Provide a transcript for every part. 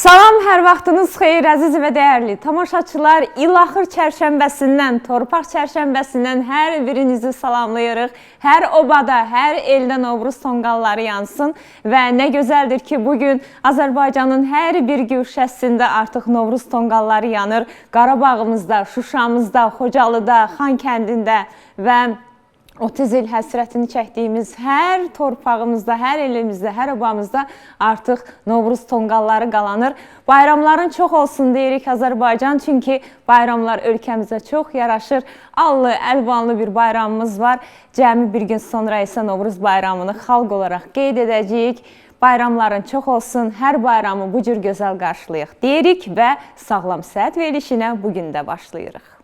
Salam, hər vaxtınız xeyir, əziz və dəyərli tamaşaçılar. İlaxır çərşənbəsindən, torpaq çərşənbəsindən hər birinizi salamlayırıq. Hər obada, hər eldə Novruz tonqalları yansın və nə gözəldir ki, bugün Azərbaycanın hər bir güşəsində artıq Novruz tonqalları yanır. Qarabağımızda, Şuşamızda, Xocalıda, Xankəndində və 30 il həsrətini çəkdiyimiz hər torpağımızda, hər elimizdə, hər obamızda artıq Novruz tonqalları qalanır. Bayramların çox olsun deyirik Azərbaycan, çünki bayramlar ölkəmizə çox yaraşır. Allı, əlvanlı bir bayramımız var. Cəmi bir gün sonra isə Novruz bayramını xalq olaraq qeyd edəcəyik. Bayramların çox olsun, hər bayramı bu cür gözəl qarşılayıq deyirik və sağlam səhət verilişinə bugün də başlayırıq.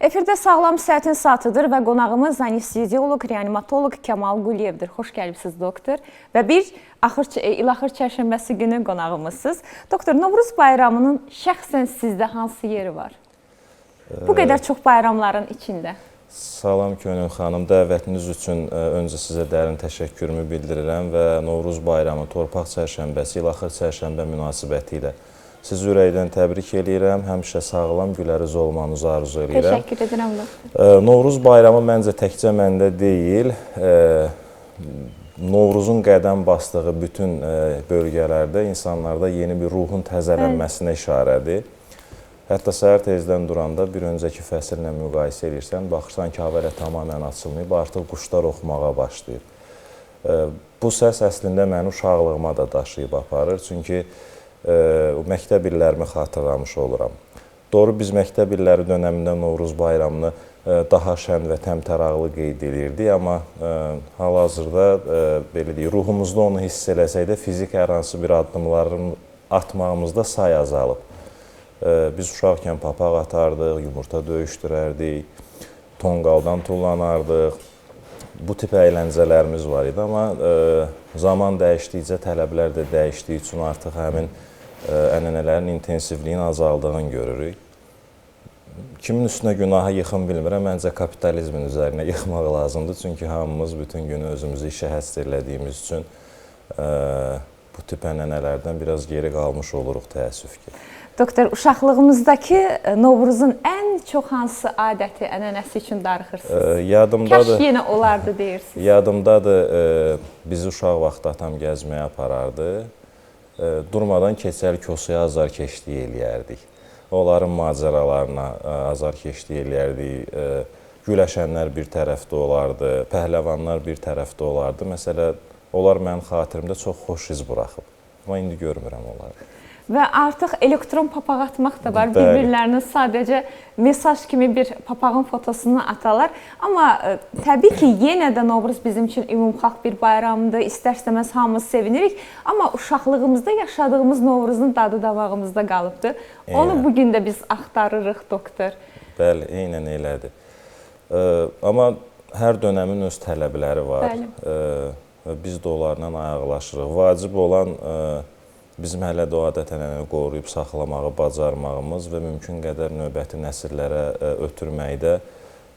Efirdə Sağlam Səhətin Saatıdır və qonağımız anesteziolog, reanimatoloq Kəmal Quliyevdir. Xoş gəlibsiniz, doktor. Və bir İlaxır çərşənbəsi günü qonağımızsınız. Doktor, Novruz bayramının şəxsən sizdə hansı yeri var? Bu qədər çox bayramların içində. Salam Könül xanım, dəvətiniz üçün öncə sizə dərin təşəkkürümü bildirirəm və Novruz bayramı, torpaq çərşənbəsi, İlaxır çərşənbə münasibəti ilə sizi ürəkdən təbrik edirəm. Həmişə sağlam, güləriz olmanızı arzu edirəm. Təşəkkür edirəm, doktor. Novruz bayramı məncə təkcə məndə deyil, Novruzun qədəm basdığı bütün bölgələrdə insanlarda yeni bir ruhun təzələnməsinə işarədir. Hətta səhər tezdən duranda bir öncəki fəsillə müqayisə edirsən, baxırsan ki, habelə tamamən açılmayıb, artıq quşlar oxumağa başlayır. Bu səs əslində məni uşaqlığıma da daşıyıb aparır, çünki məktəb illərimi xatırlamış oluram. Doğru, biz məktəb illəri dönəmində Novruz bayramını daha şən və təmtəraqlı qeyd edirdik, amma hal-hazırda belə deyək, ruhumuzda onu hiss eləsək də fizik hər hansı bir addımların atmağımızda say azalıb. Biz uşaqkən papaq atardıq, yumurta döyüşdürərdik, tonqaldan tullanardıq. Bu tip əyləncələrimiz var idi, amma zaman dəyişdikcə tələblər də dəyişdiyi üçün artıq həmin ənənələrin intensivliyinin azaldığını görürük. Kimin üstünə günahı yıxım bilmirəm, məncə kapitalizmin üzərinə yıxmaq lazımdır. Çünki hamımız bütün günü özümüzü işə həsr elədiyimiz üçün bu tip ənənələrdən biraz geri qalmış oluruq təəssüf ki. Doktor, uşaqlığımızdakı Novruzun ən çox hansı adəti, ənənəsi üçün darıxırsınız? Kəş yenə olardı deyirsiniz. Yadımdadır, bizi uşaq vaxtı atam gəzməyə aparardı. Durmadan Keçəl Kosuya azarkeşlik eləyərdik. Onların macəralarına azarkeşlik eləyərdik. Güləşənlər bir tərəfdə olardı, pəhləvanlar bir tərəfdə olardı. Məsələn, onlar mənim xatirimdə çox xoş iz buraxıb. Amma indi görmürəm onları. Və artıq elektron papaq atmaq da var. Bir-birlərinə sadəcə mesaj kimi bir papağın fotosunu atarlar. Amma təbii ki, yenə də Novruz bizim üçün ümumxalq bir bayramdır. İstər-istəməz hamımız sevinirik. Amma uşaqlığımızda yaşadığımız Novruzun dadı davağımızda qalıbdır. Onu bugün də biz axtarırıq, doktor. Bəli, eynən elədir. Amma hər dönəmin öz tələbləri var. Biz də onlarla ayaqlaşırıq. Vacib olan bizim hələ də o adət-ənənəni qoruyub saxlamağı bacarmağımız və mümkün qədər növbəti nəsillərə ötürməkdə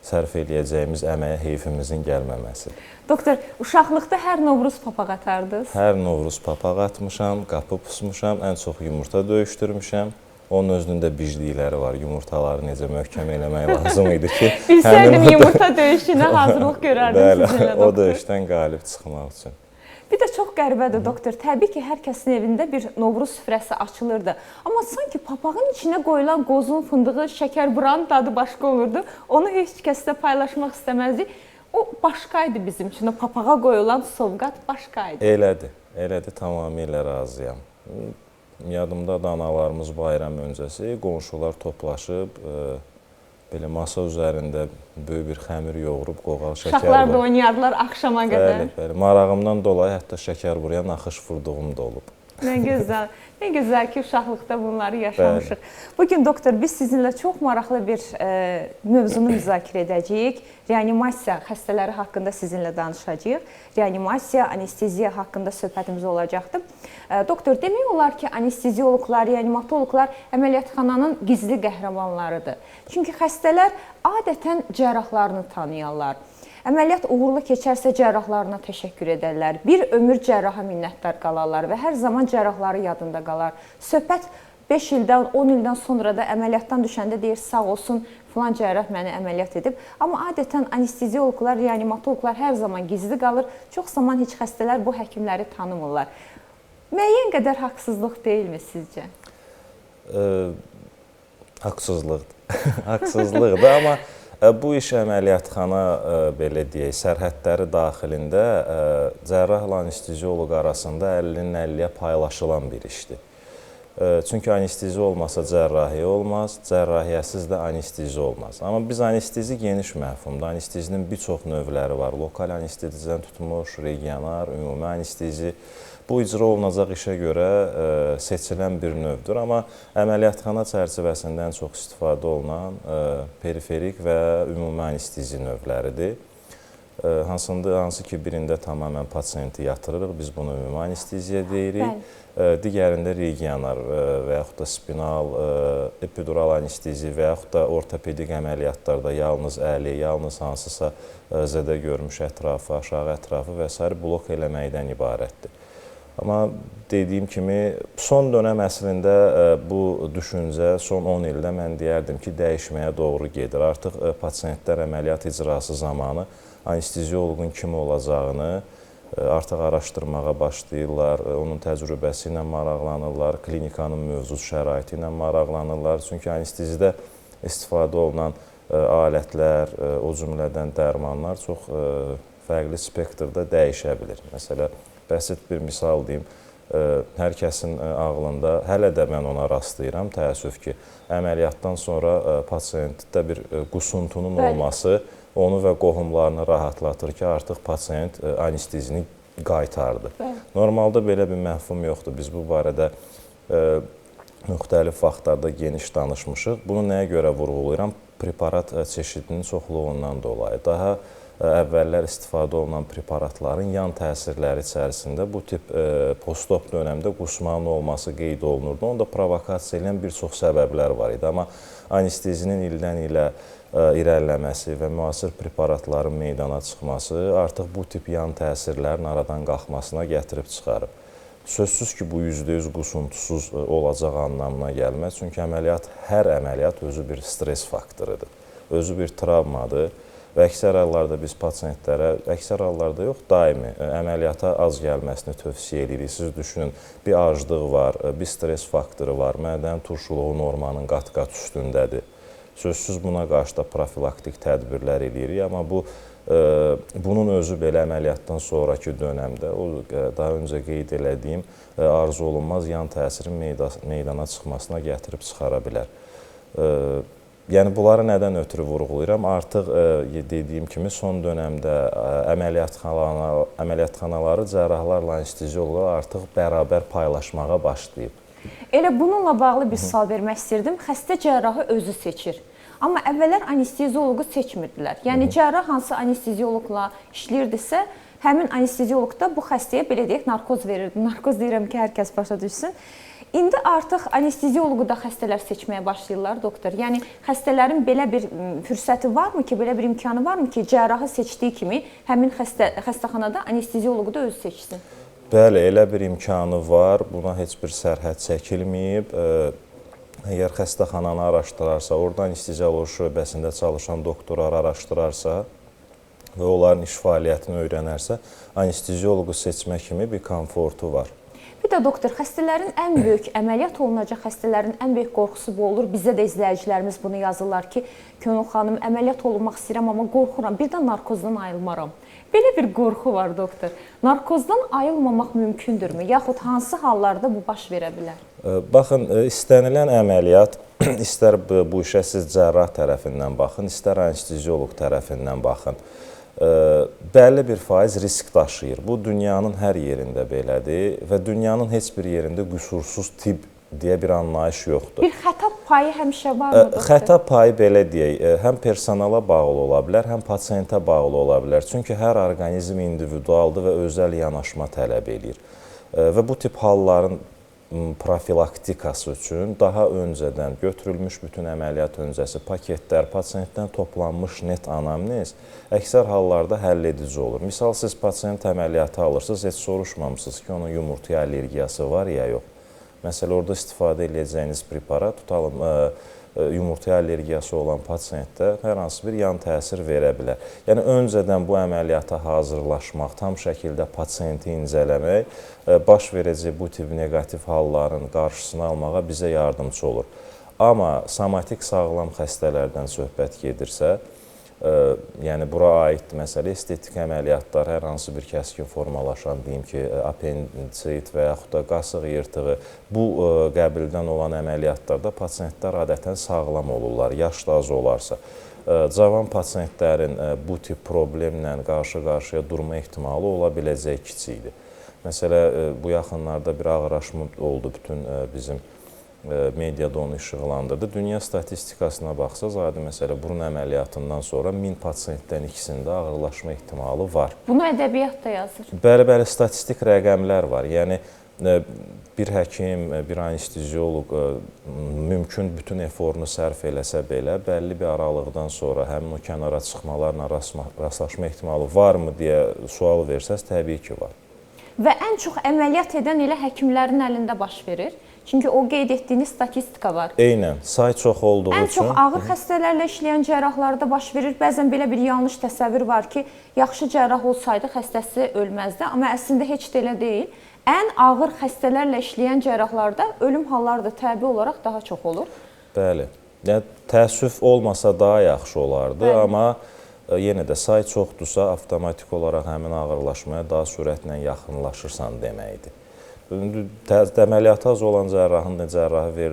sərf eləyəcəyimiz əməyə heyfimizin gəlməməsidir. Doktor, uşaqlıqda hər Novruz papaq atardınız? Hər Novruz papaq atmışam, qapı pusmuşam, ən çox yumurta döyüşdürmüşəm. Onun özünün də biclikləri var, yumurtaları necə möhkəm eləmək lazım idi ki... Bilsəydim yumurta döyüşünə hazırlıq görərdim sizinlə, doktor. O döyüşdən qalib çıxmaq üçün. Bir də çox qəribədir, doktor. Təbii ki, hər kəsin evində bir Novruz süfrəsi açılırdı. Amma sanki papağın içinə qoyulan qozun, fındığı, şəkər buranın dadı başqa olurdu. Onu heç kəslə paylaşmaq istəməzdik. O başqaydı bizim üçün. O papağa qoyulan sovqat başqaydı. Elədir, tamamilə razıyam. Yadımda da analarımız bayram öncəsi qonşular toplaşıb, belə masa üzərində böyük bir xəmir yoğurub, qoğal, şəkər var. Uşaqlar da oynayardılar axşama qədər. Bəli, marağımdan dolayı hətta şəkər buraya naxış vurduğum da olub. Nə gözəl. Nə gözəl ki, uşaqlıqda bunları yaşamışıq. Bugün, doktor, biz sizinlə çox maraqlı bir mövzunu müzakirə edəcəyik. Reanimasiya xəstələri haqqında sizinlə danışacağıq. Reanimasiya, anesteziya haqqında söhbətimiz olacaqdır. Doktor, demək olar ki, anestezioloqlar, reanimatoloqlar əməliyyatxananın gizli qəhrəmanlarıdır. Çünki xəstələr adətən cərrahlarını tanıyarlar. Əməliyyat uğurlu keçərsə cərrahlarına təşəkkür edərlər. Bir ömür cərraha minnətdar qalarlar və hər zaman cərrahları yadında qalar. Söhbət 5 ildən, 10 ildən sonra da əməliyyatdan düşəndə deyir, sağ olsun, filan cərrah məni əməliyyat edib. Amma adətən anestezioloqlar, reanimatoloqlar hər zaman gizli qalır. Çox zaman heç xəstələr bu həkimləri tanımırlar. Müəyyən qədər haqsızlıq deyilmi sizcə? Haqsızlıqdır. Haqsızlıqdır, amma bu iş əməliyyatxana, belə deyək, sərhədləri daxilində cərrahla anestezioloq arasında 50-nin 50-yə paylaşılan bir işdir. Çünki anestezi olmasa cərrahi olmaz, cərrahiyyəsiz də anestezi olmaz. Amma biz anestezi geniş məfhumda, anestezinin bir çox növləri var. Lokal anestezidən tutmuş, regional, ümumi anestezi. Bu icra olunacaq işə görə seçilən bir növdür. Amma əməliyyatxana çərçivəsində ən çox istifadə olunan periferik və ümumi anestezi növləridir. Hansı ki, birində tamamən pasiyenti yatırırıq, biz bunu ümumi anesteziya deyirik. Digərində regional və yaxud da spinal, epidural anestezi və yaxud da ortopedik əməliyyatlarda yalnız əli, yalnız hansısa zədə görmüş ətrafı, aşağı ətrafı və s. blok eləməkdən ibarətdir. Amma dediyim kimi, son dönəm əslində bu düşüncə son 10 ildə mən deyərdim ki, dəyişməyə doğru gedir. Artıq pasiyentlər əməliyyat icrası zamanı anestezioloqun kim olacağını artıq araşdırmağa başlayırlar, onun təcrübəsi ilə maraqlanırlar, klinikanın mövcud şəraiti ilə maraqlanırlar. Çünki anestezidə istifadə olunan alətlər, o cümlədən dərmanlar çox fərqli spektrdə dəyişə bilir. Məsələn, bəsit bir misal deyim, hər kəsin ağlında, hələ də mən ona rastlayıram, təəssüf ki, əməliyyatdan sonra pasiyentdə bir qusuntunun olması onu və qohumlarını rahatlatır ki, artıq pasiyent anestezini qaytardı. Normalda belə bir məfhum yoxdur. Biz bu barədə müxtəlif vaxtlarda geniş danışmışıq. Bunu nəyə görə vurğulayıram? Preparat çeşidinin çoxluğundan dolayı. Daha əvvəllər istifadə olunan preparatların yan təsirləri içərisində bu tip post-op dönəmdə qusmanın olması qeyd olunurdu. Onda provokasiya edən bir çox səbəblər var idi. Amma anestezinin ildən ilə irəliləməsi və müasir preparatların meydana çıxması artıq bu tip yan təsirlərin aradan qalxmasına gətirib çıxarıb. Sözsüz ki, bu %100 qusuntusuz olacaq anlamına gəlməz. Çünki hər əməliyyat özü bir stres faktorudur, özü bir travmadır. Və əksər hallarda biz pasiyentlərə, əksər hallarda yox, daimi əməliyyata az gəlməsini tövsiyə edirik. Siz düşünün, bir aclıq var, bir stres faktoru var, mədən turşuluğu normanın qat-qat üstündədir. Sözsüz buna qarşı da profilaktik tədbirlər edirik, amma bunun özü belə əməliyyatdan sonraki dönəmdə, o daha öncə qeyd elədiyim arzu olunmaz yan təsirin meydana çıxmasına gətirib çıxara bilər. Yəni, bunları nədən ötürü vurğulayıram? Artıq dediyim kimi, son dönəmdə əməliyyatxanaları cərrahlarla anestezioloqlar artıq bərabər paylaşmağa başlayıb. Elə bununla bağlı bir sual vermək istirdim. Xəstə cərrahı özü seçir. Amma əvvəllər anestezioloqu seçmirdilər. Yəni, cərrah hansı anestezioloqla işləyirdisə, həmin anestezioloq da bu xəstəyə, belə deyək, narkoz verirdi. Narkoz deyirəm ki, hər kəs başa düşsün. İndi artıq anestezioloqu da xəstələr seçməyə başlayırlar, doktor. Yəni, xəstələrin belə bir fürsəti varmı ki, belə bir imkanı varmı ki, cərrahı seçdiyi kimi həmin xəstəxanada anestezioloqu da özü seçsin? Bəli, elə bir imkanı var. Buna heç bir sərhəd çəkilməyib. Əgər xəstəxananı araşdırarsa, orada anestezioloji şöbəsində çalışan doktorlar araşdırarsa və onların iş fəaliyyətini öyrənərsə, anestezioloqu seçmə kimi bir komfortu var. Bir də doktor, xəstələrin ən böyük, əməliyyat olunacaq xəstələrin ən böyük qorxusu bu olur. Bizə də izləyicilərimiz bunu yazırlar ki, Könül xanım, əməliyyat olunmaq istəyirəm, amma qorxuram, bir də narkozdan ayılmaram. Belə bir qorxu var, doktor. Narkozdan ayılmamaq mümkündürmü? Yaxud hansı hallarda bu baş verə bilər? Baxın, istənilən əməliyyat, istər bu işə siz cərrah tərəfindən baxın, istər anestezioloq tərəfindən baxın, bəlli bir faiz risk daşıyır. Bu, dünyanın hər yerində belədir və dünyanın heç bir yerində qüsursuz tibb deyə bir anlayış yoxdur. Bir xəta payı həmişə varmı, doktor? Xəta payı, belə deyək, həm personala bağlı ola bilər, həm pasiyentə bağlı ola bilər. Çünki hər orqanizm individualdır və özəl yanaşma tələb edir. Və bu tip halların profilaktikası üçün daha öncədən götürülmüş bütün əməliyyat öncəsi paketlər, pasiyentdən toplanmış net anamnez əksər hallarda həll edici olur. Misal, siz pasiyent əməliyyatı alırsınız, heç soruşmamısınız ki, onun yumurtaya allergiyası var ya yox. Məsələn, orada istifadə edəcəyiniz preparat, tutalım, yumurtaya allergiyası olan pasiyentdə hər hansı bir yan təsir verə bilər. Yəni, öncədən bu əməliyyata hazırlaşmaq, tam şəkildə pasiyenti incələmək, baş verəcək bu tip negativ halların qarşısını almağa bizə yardımcı olur. Amma somatik sağlam xəstələrdən söhbət gedirsə, yəni bura aid məsələ estetik əməliyyatlar, hər hansı bir kəskin formalaşan, deyim ki, apenditsit və yaxud da qasıq yırtığı, bu qəbildən olan əməliyyatlarda pasiyentlər adətən sağlam olurlar, yaş da az olarsa. Cavan pasiyentlərin bu tip problemlə qarşı-qarşıya durma ehtimalı ola biləcək kiçikdir. Məsələ, bu yaxınlarda bir ağırlaşma oldu bütün bizim mediada onu işıqlandırdı. Dünya statistikasına baxsaq, adi məsələ, burun əməliyyatından sonra 1000 pasiyentdən ikisində ağırlaşma ehtimalı var. Bunu ədəbiyyatda yazır. Bəli, statistik rəqəmlər var. Yəni, bir həkim, bir anestezioloq mümkün bütün eforunu sərf eləsə belə, bəlli bir aralıqdan sonra həmin o kənara çıxmalarla rastlaşma ehtimalı varmı deyə sual versəz, təbii ki, var. Və ən çox əməliyyat edən elə həkimlərin əlində baş verir. Çünki o qeyd etdiyiniz statistika var. Eynən, say çox olduğu üçün. Ən çox ağır xəstələrlə işləyən cərrahlarda baş verir. Bəzən belə bir yanlış təsəvvür var ki, yaxşı cərrah olsaydı xəstəsi ölməzdi. Amma əslində heç də elə deyil. Ən ağır xəstələrlə işləyən cərrahlarda ölüm halları da təbii olaraq daha çox olur. Bəli. Yəni, təəssüf olmasa daha yaxşı olardı. Bəli. Amma yenə də say çoxdursa, avtomatik olaraq həmin ağırlaşmaya daha sürətlə yaxınlaşırsan deməkdir. Əməliyyatı az olan cərrahın da cərrahi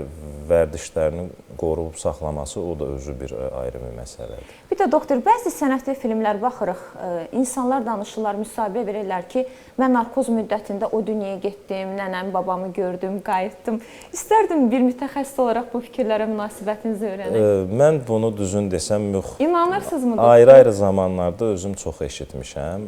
vərdişlərini qoruyub saxlaması, o da özü bir ayrı bir məsələdir. Bir də doktor, bəzi sənədli filmlər baxırıq, insanlar danışırlar, müsahibə verirlər ki, mən narkoz müddətində o dünyaya getdim, nənəm, babamı gördüm, qayıtdım. İstərdim bir mütəxəssis olaraq bu fikirlərə münasibətinizi öyrənək. Mən bunu düzün desəm, İnanırsınızmı doktor? Ayrı-ayrı zamanlarda özüm çox eşitmişəm.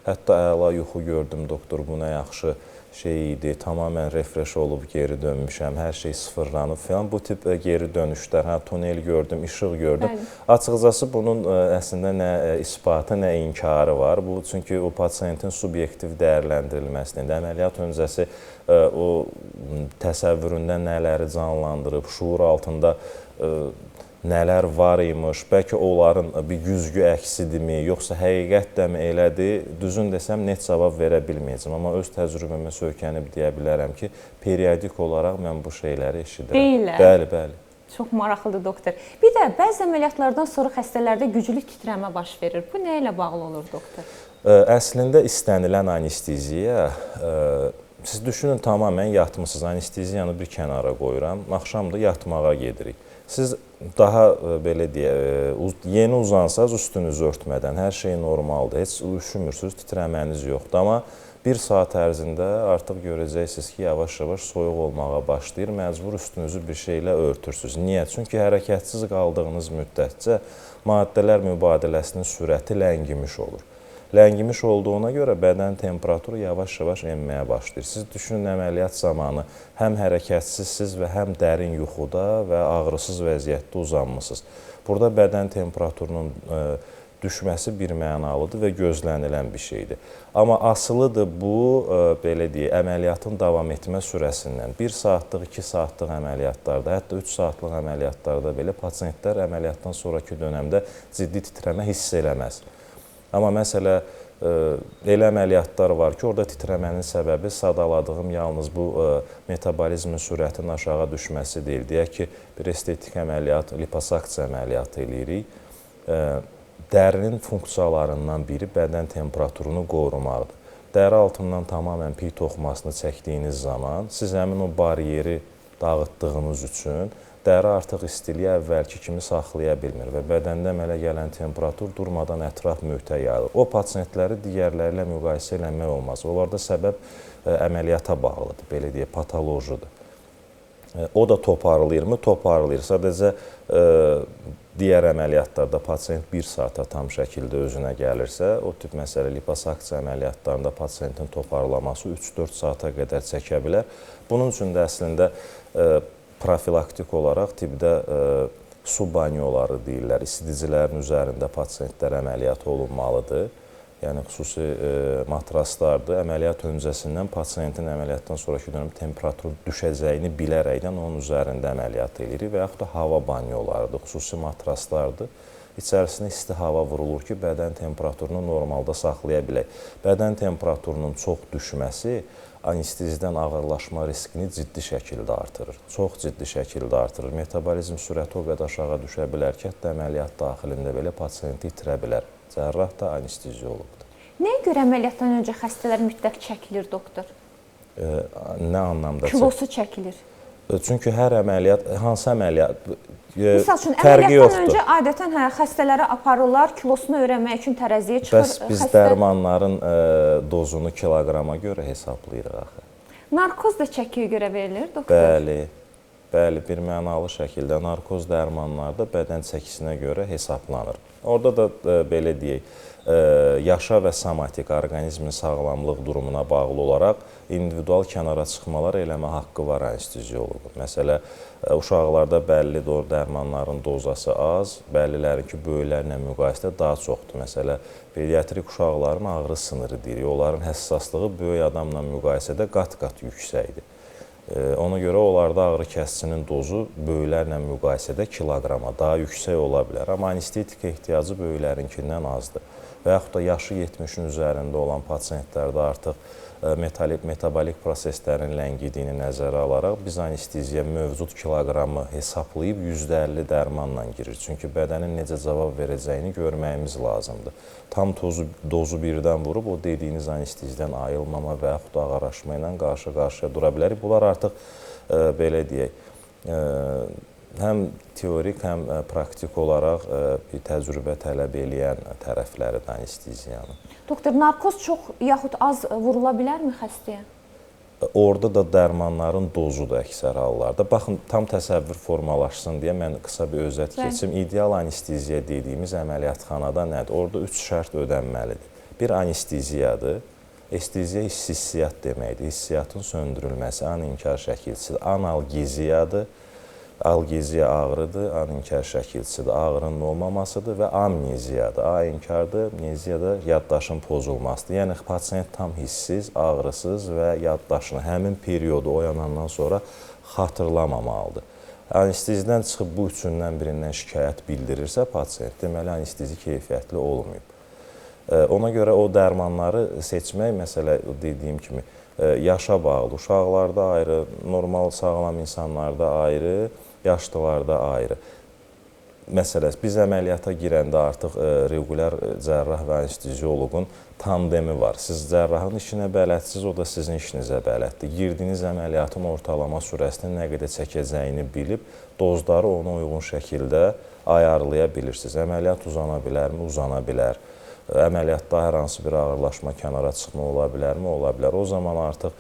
Hətta əla yuxu gördüm, doktor, bu nə yaxşı şey idi, tamamən refresh olub geri dönmüşəm, hər şey sıfırlanıb falan. Bu tip geri dönüşlər, tunel gördüm, işıq gördüm. Bəli. Açıqcası bunun əslində nə isbatı, nə inkarı var. Bu, çünki o pasiyentin subyektiv dəyərləndirilməsində, əməliyyat öncəsi o təsəvvüründə nələri canlandırıb, şuur altında nələr var imiş, bəlkə onların bir güzgü əksidirmi, yoxsa həqiqətdəmi elədir, düzün desəm net cavab verə bilməyəcəm. Amma öz təcrübəmə söykənib deyə bilərəm ki, periodik olaraq mən bu şeyləri eşidirəm. Deyirlər. Bəli. Çox maraqlıdır doktor. Bir də bəzi əməliyyatlardan sonra xəstələrdə güclü titrəmə baş verir. Bu nə ilə bağlı olur doktor? Əslində istənilən anesteziya, siz düşünün, tamamən yatmışsınız, anesteziyanı bir kənara qoyuram, axşam da yatmağa gedirik. Siz daha belə deyə, yeni uzansanız üstünüzü örtmədən, hər şey normaldır, heç üşümürsünüz, titrəməniz yoxdur. Amma bir saat ərzində artıq görəcəksiniz ki, yavaş-yavaş soyuq olmağa başlayır, məcbur üstünüzü bir şeylə örtürsünüz. Niyə? Çünki hərəkətsiz qaldığınız müddətcə maddələr mübadiləsinin sürəti ləngimiş olur. Ləngimiş olduğuna görə bədən temperaturu yavaş-yavaş enməyə başlayır. Siz düşünün, əməliyyat zamanı həm hərəkətsizsiniz və həm dərin yuxuda və ağrısız vəziyyətdə uzanmısınız. Burada bədən temperaturunun düşməsi bir mənalıdır və gözlənilən bir şeydir. Amma asılıdır bu, belə deyək, əməliyyatın davam etmə sürəsindən. 1 saatlıq, 2 saatlıq əməliyyatlarda, hətta 3 saatlıq əməliyyatlarda belə pasiyentlər əməliyyatdan sonraki dönəmdə ciddi titrəmə hiss eləməz. Amma məsələ, elə əməliyyatlar var ki, orada titrəmənin səbəbi sadaladığım yalnız bu metabolizmin sürətinin aşağı düşməsi deyil. Deyək ki, bir estetik əməliyyat, liposaksiya əməliyyatı eləyirik. Dərinin funksiyalarından biri bədən temperaturunu qorumaqdır. Dəri altından tamamən piy toxumasını çəkdiyiniz zaman siz həmin o bariyeri dağıtdığınız üçün dəri artıq istiliyi əvvəlki kimi saxlaya bilmir və bədən əmələ gələn temperatur durmadan ətraf mühitə yayılır. O pasiyentləri digərləri ilə müqayisə eləmək olmaz. Onlarda səbəb əməliyyata bağlıdır, belə deyək, patolojidir. O da toparlayırmı? Toparlayır. Sadəcə Digər əməliyyatlarda pasiyent 1 saata tam şəkildə özünə gəlirsə, o tip məsələ liposaksiya əməliyyatlarında pasiyentin toparlaması 3-4 saata qədər çəkə bilər. Bunun üçün də əslində profilaktik olaraq tibbdə su banyoları deyirlər, isidicilərin üzərində pasiyentlər əməliyyat olunmalıdır. Yəni xüsusi matraslardır. Əməliyyat öncəsindən pasiyentin əməliyyatdan sonraki dönəm temperaturun düşəcəyini bilərəkdən onun üzərində əməliyyat edirik və yaxud da hava banyolarıdır, xüsusi matraslardır. İçərisinə isti hava vurulur ki, bədən temperaturunu normalda saxlaya bilək. Bədən temperaturunun çox düşməsi anesteziyadan ağırlaşma riskini ciddi şəkildə artırır. Çox ciddi şəkildə artırır. Metabolizm sürəti o qədər aşağı düşə bilər ki, hətta əməliyyat daxilində belə pasiyenti itirə bilər. Cərrah da anesteziologdur. Nəyə görə əməliyyatdan öncə xəstələr mütləq çəkilir, doktor? Nə anlamda? Kilosu çəkilir. Çünki hər əməliyyat, hansı əməliyyat Misal üçün, fərqi əməliyyatdan yoxdur. öncə adətən xəstələri aparırlar, kilosunu öyrənmək üçün tərəziyə çıxır. Bəs biz dərmanların dozunu kiloqrama görə hesablayırıq axı. Narkoz da çəkiyə görə verilir, doktor? Bəli, bir mənalı şəkildə narkoz dərmanlarda bədən çəkisinə görə hesablanır. Orada da belə deyək, yaşa və somatik orqanizmin sağlamlıq durumuna bağlı olaraq individual kənara çıxmalar eləmə haqqı var anestezioloqun. Məsələn, uşaqlarda bəlli dərmanların dozası az, bəllilərinki böyüklərlə müqayisədə daha çoxdur. Məsələn, pediatrik uşaqların ağrı sınırı deyirik, onların həssaslığı böyük adamla müqayisədə qat-qat yüksəkdir. Ona görə onlarda ağrı kəsicinin dozu böyüklərlə müqayisədə kiloqrama daha yüksək ola bilər. Amma anestetika ehtiyacı böyüklərinkindən azdır. Və yaxud da yaşı 70-in üzərində olan pasiyentlərdə artıq metabolik proseslərin ləngidiyini nəzərə alaraq biz anesteziya mövcud kiloqramı hesablayıb %50 dərmanla girir. Çünki bədənin necə cavab verəcəyini görməyimiz lazımdır. Tam dozu birdən vurub o dediyiniz anesteziyadan ayılmama və yaxud da ağırlaşma ilə qarşı-qarşıya dura bilərik. Bunlar artıq belə deyək, həm teorik, həm praktik olaraq bir təcrübə tələb eləyən tərəfləridir anesteziyanın. Doktor, narkoz çox yaxud az vurula bilərmi xəstəyə? Orada da dərmanların dozudur əksər hallarda. Baxın, tam təsəvvür formalaşsın deyə mən qısa bir özət keçim. İdeal anesteziya dediyimiz əməliyyatxanada nədir? Orada 3 şərt ödənməlidir. Bir anesteziyadır. Esteziya hissiyat deməkdir. Hissiyatın söndürülməsi, aninkar şəkilçisidir. Analgeziyadır. Algeziya ağrıdır, aninkar şəkilçisidir, ağrının olmamasıdır və amneziyadır. Ainkardır, amneziyada yaddaşın pozulmasıdır. Yəni, pasiyent tam hissiz, ağrısız və yaddaşını həmin periodu oyanandan sonra xatırlamamalıdır. Anesteziyadan çıxıb bu üçündən birindən şikayət bildirirsə pasiyent, deməli anestezi keyfiyyətli olmayıb. Ona görə o dərmanları seçmək, məsələ dediyim kimi, yaşa bağlı, uşaqlarda ayrı, normal sağlam insanlarda ayrı, yaşlılarda ayrı. Məsələn, biz əməliyyata girəndə artıq regular cərrah və anestezioloqun tandemi var. Siz cərrahın işinə bələdsiniz, o da sizin işinizə bələddir. Girdiyiniz əməliyyatın ortalama sürəsini nə qədər çəkəcəyini bilib, dozları ona uyğun şəkildə ayarlaya bilirsiniz. Əməliyyat uzana bilərmi? Uzana bilər. Əməliyyatda hər hansı bir ağırlaşma, kənara çıxma ola bilərmi? Ola bilər. O zaman artıq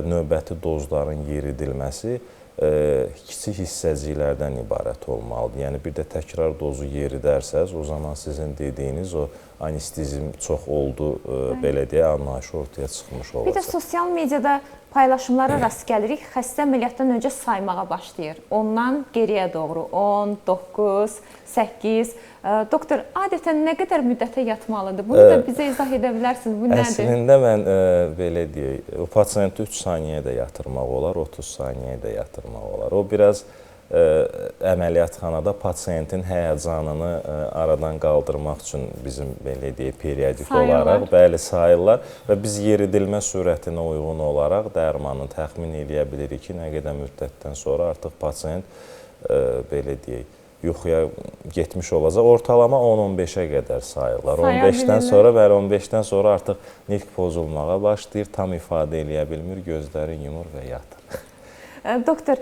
növbəti dozların yeridilməsi kiçik hissəciklərdən ibarət olmalıdır. Yəni, bir də təkrar dozu yeridərsəz, o zaman sizin dediyiniz o anestezim çox oldu, belə deyə anlayışı ortaya çıxmış olacaq. Bir də sosial mediada paylaşımlara rast gəlirik. Xəstə əməliyyatdan öncə saymağa başlayır. Ondan geriyə doğru 10, 9, 8. Doktor, adətən nə qədər müddətə yatmalıdır? Bunu da bizə izah edə bilərsiniz. Bu nədir? Əslində mən belə deyək, o pasiyenti 3 saniyəyə də yatırmaq olar, 30 saniyəyə də yatırmaq olar. O biraz əməliyyatxanada pasiyentin həyəcanını aradan qaldırmaq üçün bizim belə deyək, periodik olaraq bəli sayırlar və biz yeridilmə sürətinə uyğun olaraq dərmanı təxmin eləyə bilirik ki, nə qədər müddətdən sonra artıq pasiyent belə deyək, yuxuya getmiş olacaq. Ortalama 10-15-ə qədər sayırlar. 15-dən sonra və 15-dən sonra artıq nitq pozulmağa başlayır, tam ifadə eləyə bilmir, gözlərini yumur və yatır. Doktor,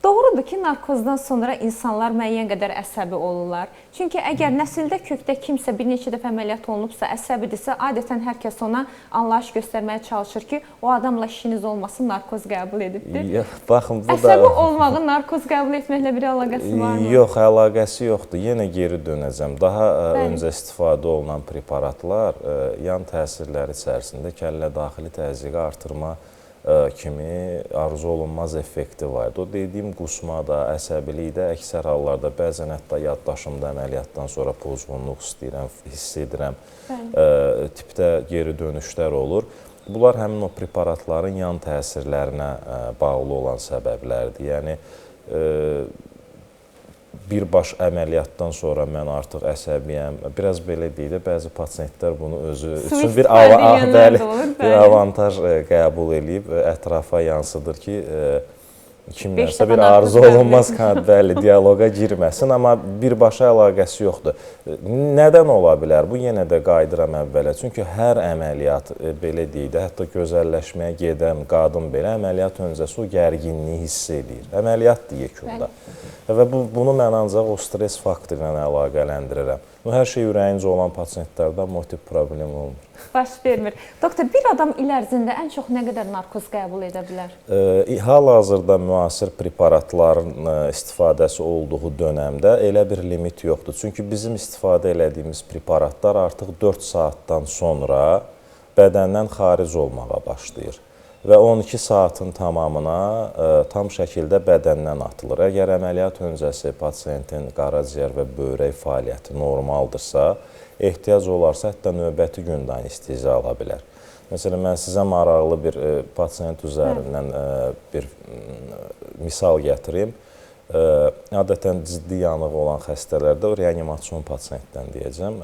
Doğrudur ki, narkozdan sonra insanlar müəyyən qədər əsəbi olurlar. Çünki əgər nəsildə kökdə kimsə bir neçə dəfə əməliyyat olunubsa, əsəbidirsə, adətən hər kəs ona anlayış göstərməyə çalışır ki, o adamla işiniz olmasın, narkoz qəbul edibdir. Baxın, bu da... Əsəbi olmağın narkoz qəbul etməklə bir əlaqəsi varmı? Yox, əlaqəsi yoxdur. Yenə geri dönəcəm. Daha öncə istifadə olunan preparatlar yan təsirləri içərisində kəllə-daxili təzyiqi artırma kimi arzu olunmaz effekti var. O dediyim qusmada, əsəbilikdə, əksər hallarda bəzən hətta yaddaşımda əməliyyatdan sonra pozğunluq hiss edirəm, tipdə geri dönüşlər olur. Bunlar həmin o preparatların yan təsirlərinə bağlı olan səbəblərdir. Yəni, birbaş əməliyyatdan sonra mən artıq əsəbiyəm, biraz belə deyil, bəzi pasiyentlər bunu özü üçün bir avantaj qəbul edib, ətrafa yansıdır ki, kimlərsə bir arzu olunmaz diyaloqa girməsin, amma birbaşa əlaqəsi yoxdur. Nədən ola bilər? Bu yenə də qayıdıram əvvələ. Çünki hər əməliyyat, belə deyil, hətta gözəlləşməyə gedən qadın belə əməliyyat öncəsi o gərginliyi hiss edir. Əməliyyatdır yekunda. Və bunu mən ancaq o stres faktoru ilə əlaqələndirirəm. Hər şey ürəyincə olan pasiyentlərdə motiv problem olmur. Baş vermir. Doktor, bir adam il ərzində ən çox nə qədər narkoz qəbul edə bilər? Hal-hazırda müasir preparatların istifadəsi olduğu dönəmdə elə bir limit yoxdur. Çünki bizim istifadə elədiyimiz preparatlar artıq 4 saatdan sonra bədəndən xaric olmağa başlayır. Və 12 saatın tamamına tam şəkildə bədəndən atılır. Əgər əməliyyat öncəsi pasiyentin qaraciyər və böyrək fəaliyyəti normaldırsa, ehtiyac olarsa hətta növbəti gündə anesteziya ala bilər. Məsələn, mən sizə maraqlı bir pasiyent üzərindən bir misal gətirim. Adətən ciddi yanığı olan xəstələrdə reanimasyon pasiyentdən deyəcəm.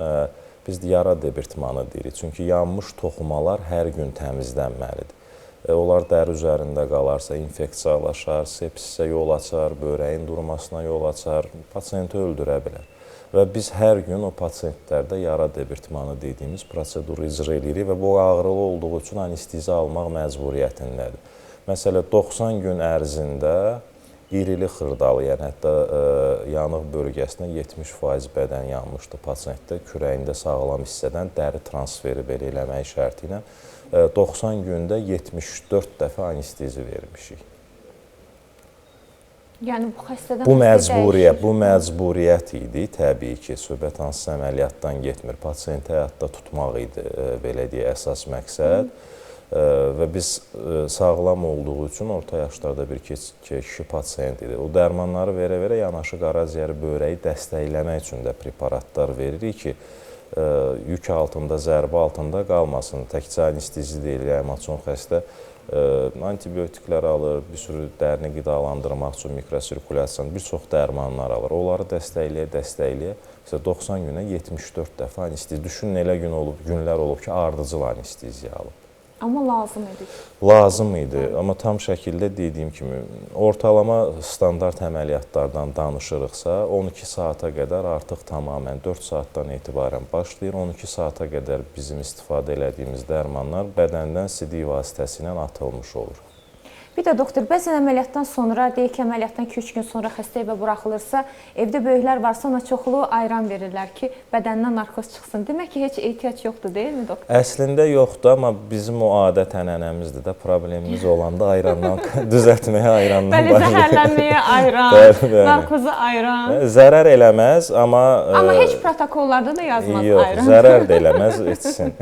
Biz yara debirtmanı deyirik. Çünki yanmış toxumalar hər gün təmizlənməlidir. Onlar dəri üzərində qalarsa infeksiyalaşar, sepsisə yol açar, böyrəyin durmasına yol açar, pasiyenti öldürə bilər. Və biz hər gün o pasiyentlərdə yara debirtmanı dediyimiz proseduru icra edirik və bu ağrılı olduğu üçün anesteziya almaq məcburiyyətindədir. Məsələn, 90 gün ərzində irili xırdalı, yəni hətta yanıq bölgəsinə 70% bədən yanmışdı pasiyentdə, kürəyində sağlam hissədən dəri transferi belə eləmək şərti ilə 90 gündə 74 dəfə anestezi vermişik. Yəni bu xəstədən bu məcburiyyət idi, təbii ki, söhbət hansısa əməliyyatdan getmir. Pasiyenti həyatda tutmaq idi, belə deyə, əsas məqsəd. Və biz sağlam olduğu üçün orta yaşlarda bir kişi pasiyent idi. O dərmanları verə-verə yanaşı qaraciyəri, böyrəyi dəstəkləmək üçün də preparatlar veririk ki, yük altında, zərbə altında qalmasın. Təkcə anestezi deyil, reanimasyon xəstə antibiotiklər alır, bir sürü dərini qidalandırmaq üçün mikrosirkulyasiyanın bir çox dərmanlar alır. Onları dəstəkləyə 90 günə 74 dəfə anestezi. Düşünün, elə günlər olub ki, ardıcıl anesteziya alıb. Amma lazım idi. Lazım idi, amma tam şəkildə dediyim kimi, ortalama standart əməliyyatlardan danışırıqsa, 12 saata qədər artıq tamamən 4 saatdan etibarən başlayır. 12 saata qədər bizim istifadə elədiyimiz dərmanlar bədəndən sidik vasitəsilə atılmış olur. Bir də doktor, bəzən əməliyyatdan sonra, deyək ki, əməliyyatdan 2-3 gün sonra xəstə evə buraxılırsa, evdə böyüklər varsa ona çoxlu ayran verirlər ki, bədəndən narkoz çıxsın. Demək ki, heç ehtiyac yoxdur, deyilmi doktor? Əslində yoxdur, amma bizim o adət-ənənəmizdir də, problemimiz olanda ayrandan düzəltməyə ayrandan başlayır. Bəli, zəhərlənməyə ayran, narkoza ayran. Zərər eləməz, amma... Amma heç protokollarda da yazmaz ayran. Yox, zərər də eləməz, etsin.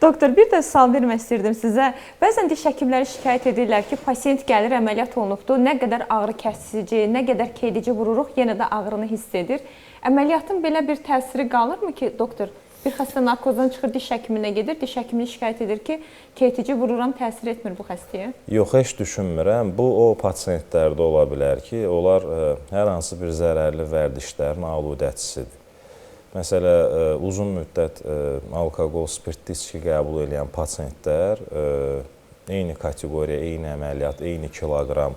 Doktor, bir də sual vermək istirdim sizə. Bəzən diş həkimləri şikayət edirlər ki, pasiyent gəlir, əməliyyat olunubdur, nə qədər ağrı kəsici, nə qədər keydici vururuq, yenə də ağrını hiss edir. Əməliyyatın belə bir təsiri qalırmı ki, doktor? Bir xəstə narkozdan çıxır, diş həkiminə gedir, diş həkimini şikayət edir ki, keydici vururam, təsir etmir bu xəstəyə. Yox, heç düşünmürəm. Bu, o pasiyentlərdə ola bilər ki, onlar hər hansı bir zərərli vərdişlərin aludəçisidir. Məsələn, uzun müddət alkoqol, spirtli içki qəbul edən pasiyentlər eyni kateqoriya, eyni əməliyyat, eyni kiloqram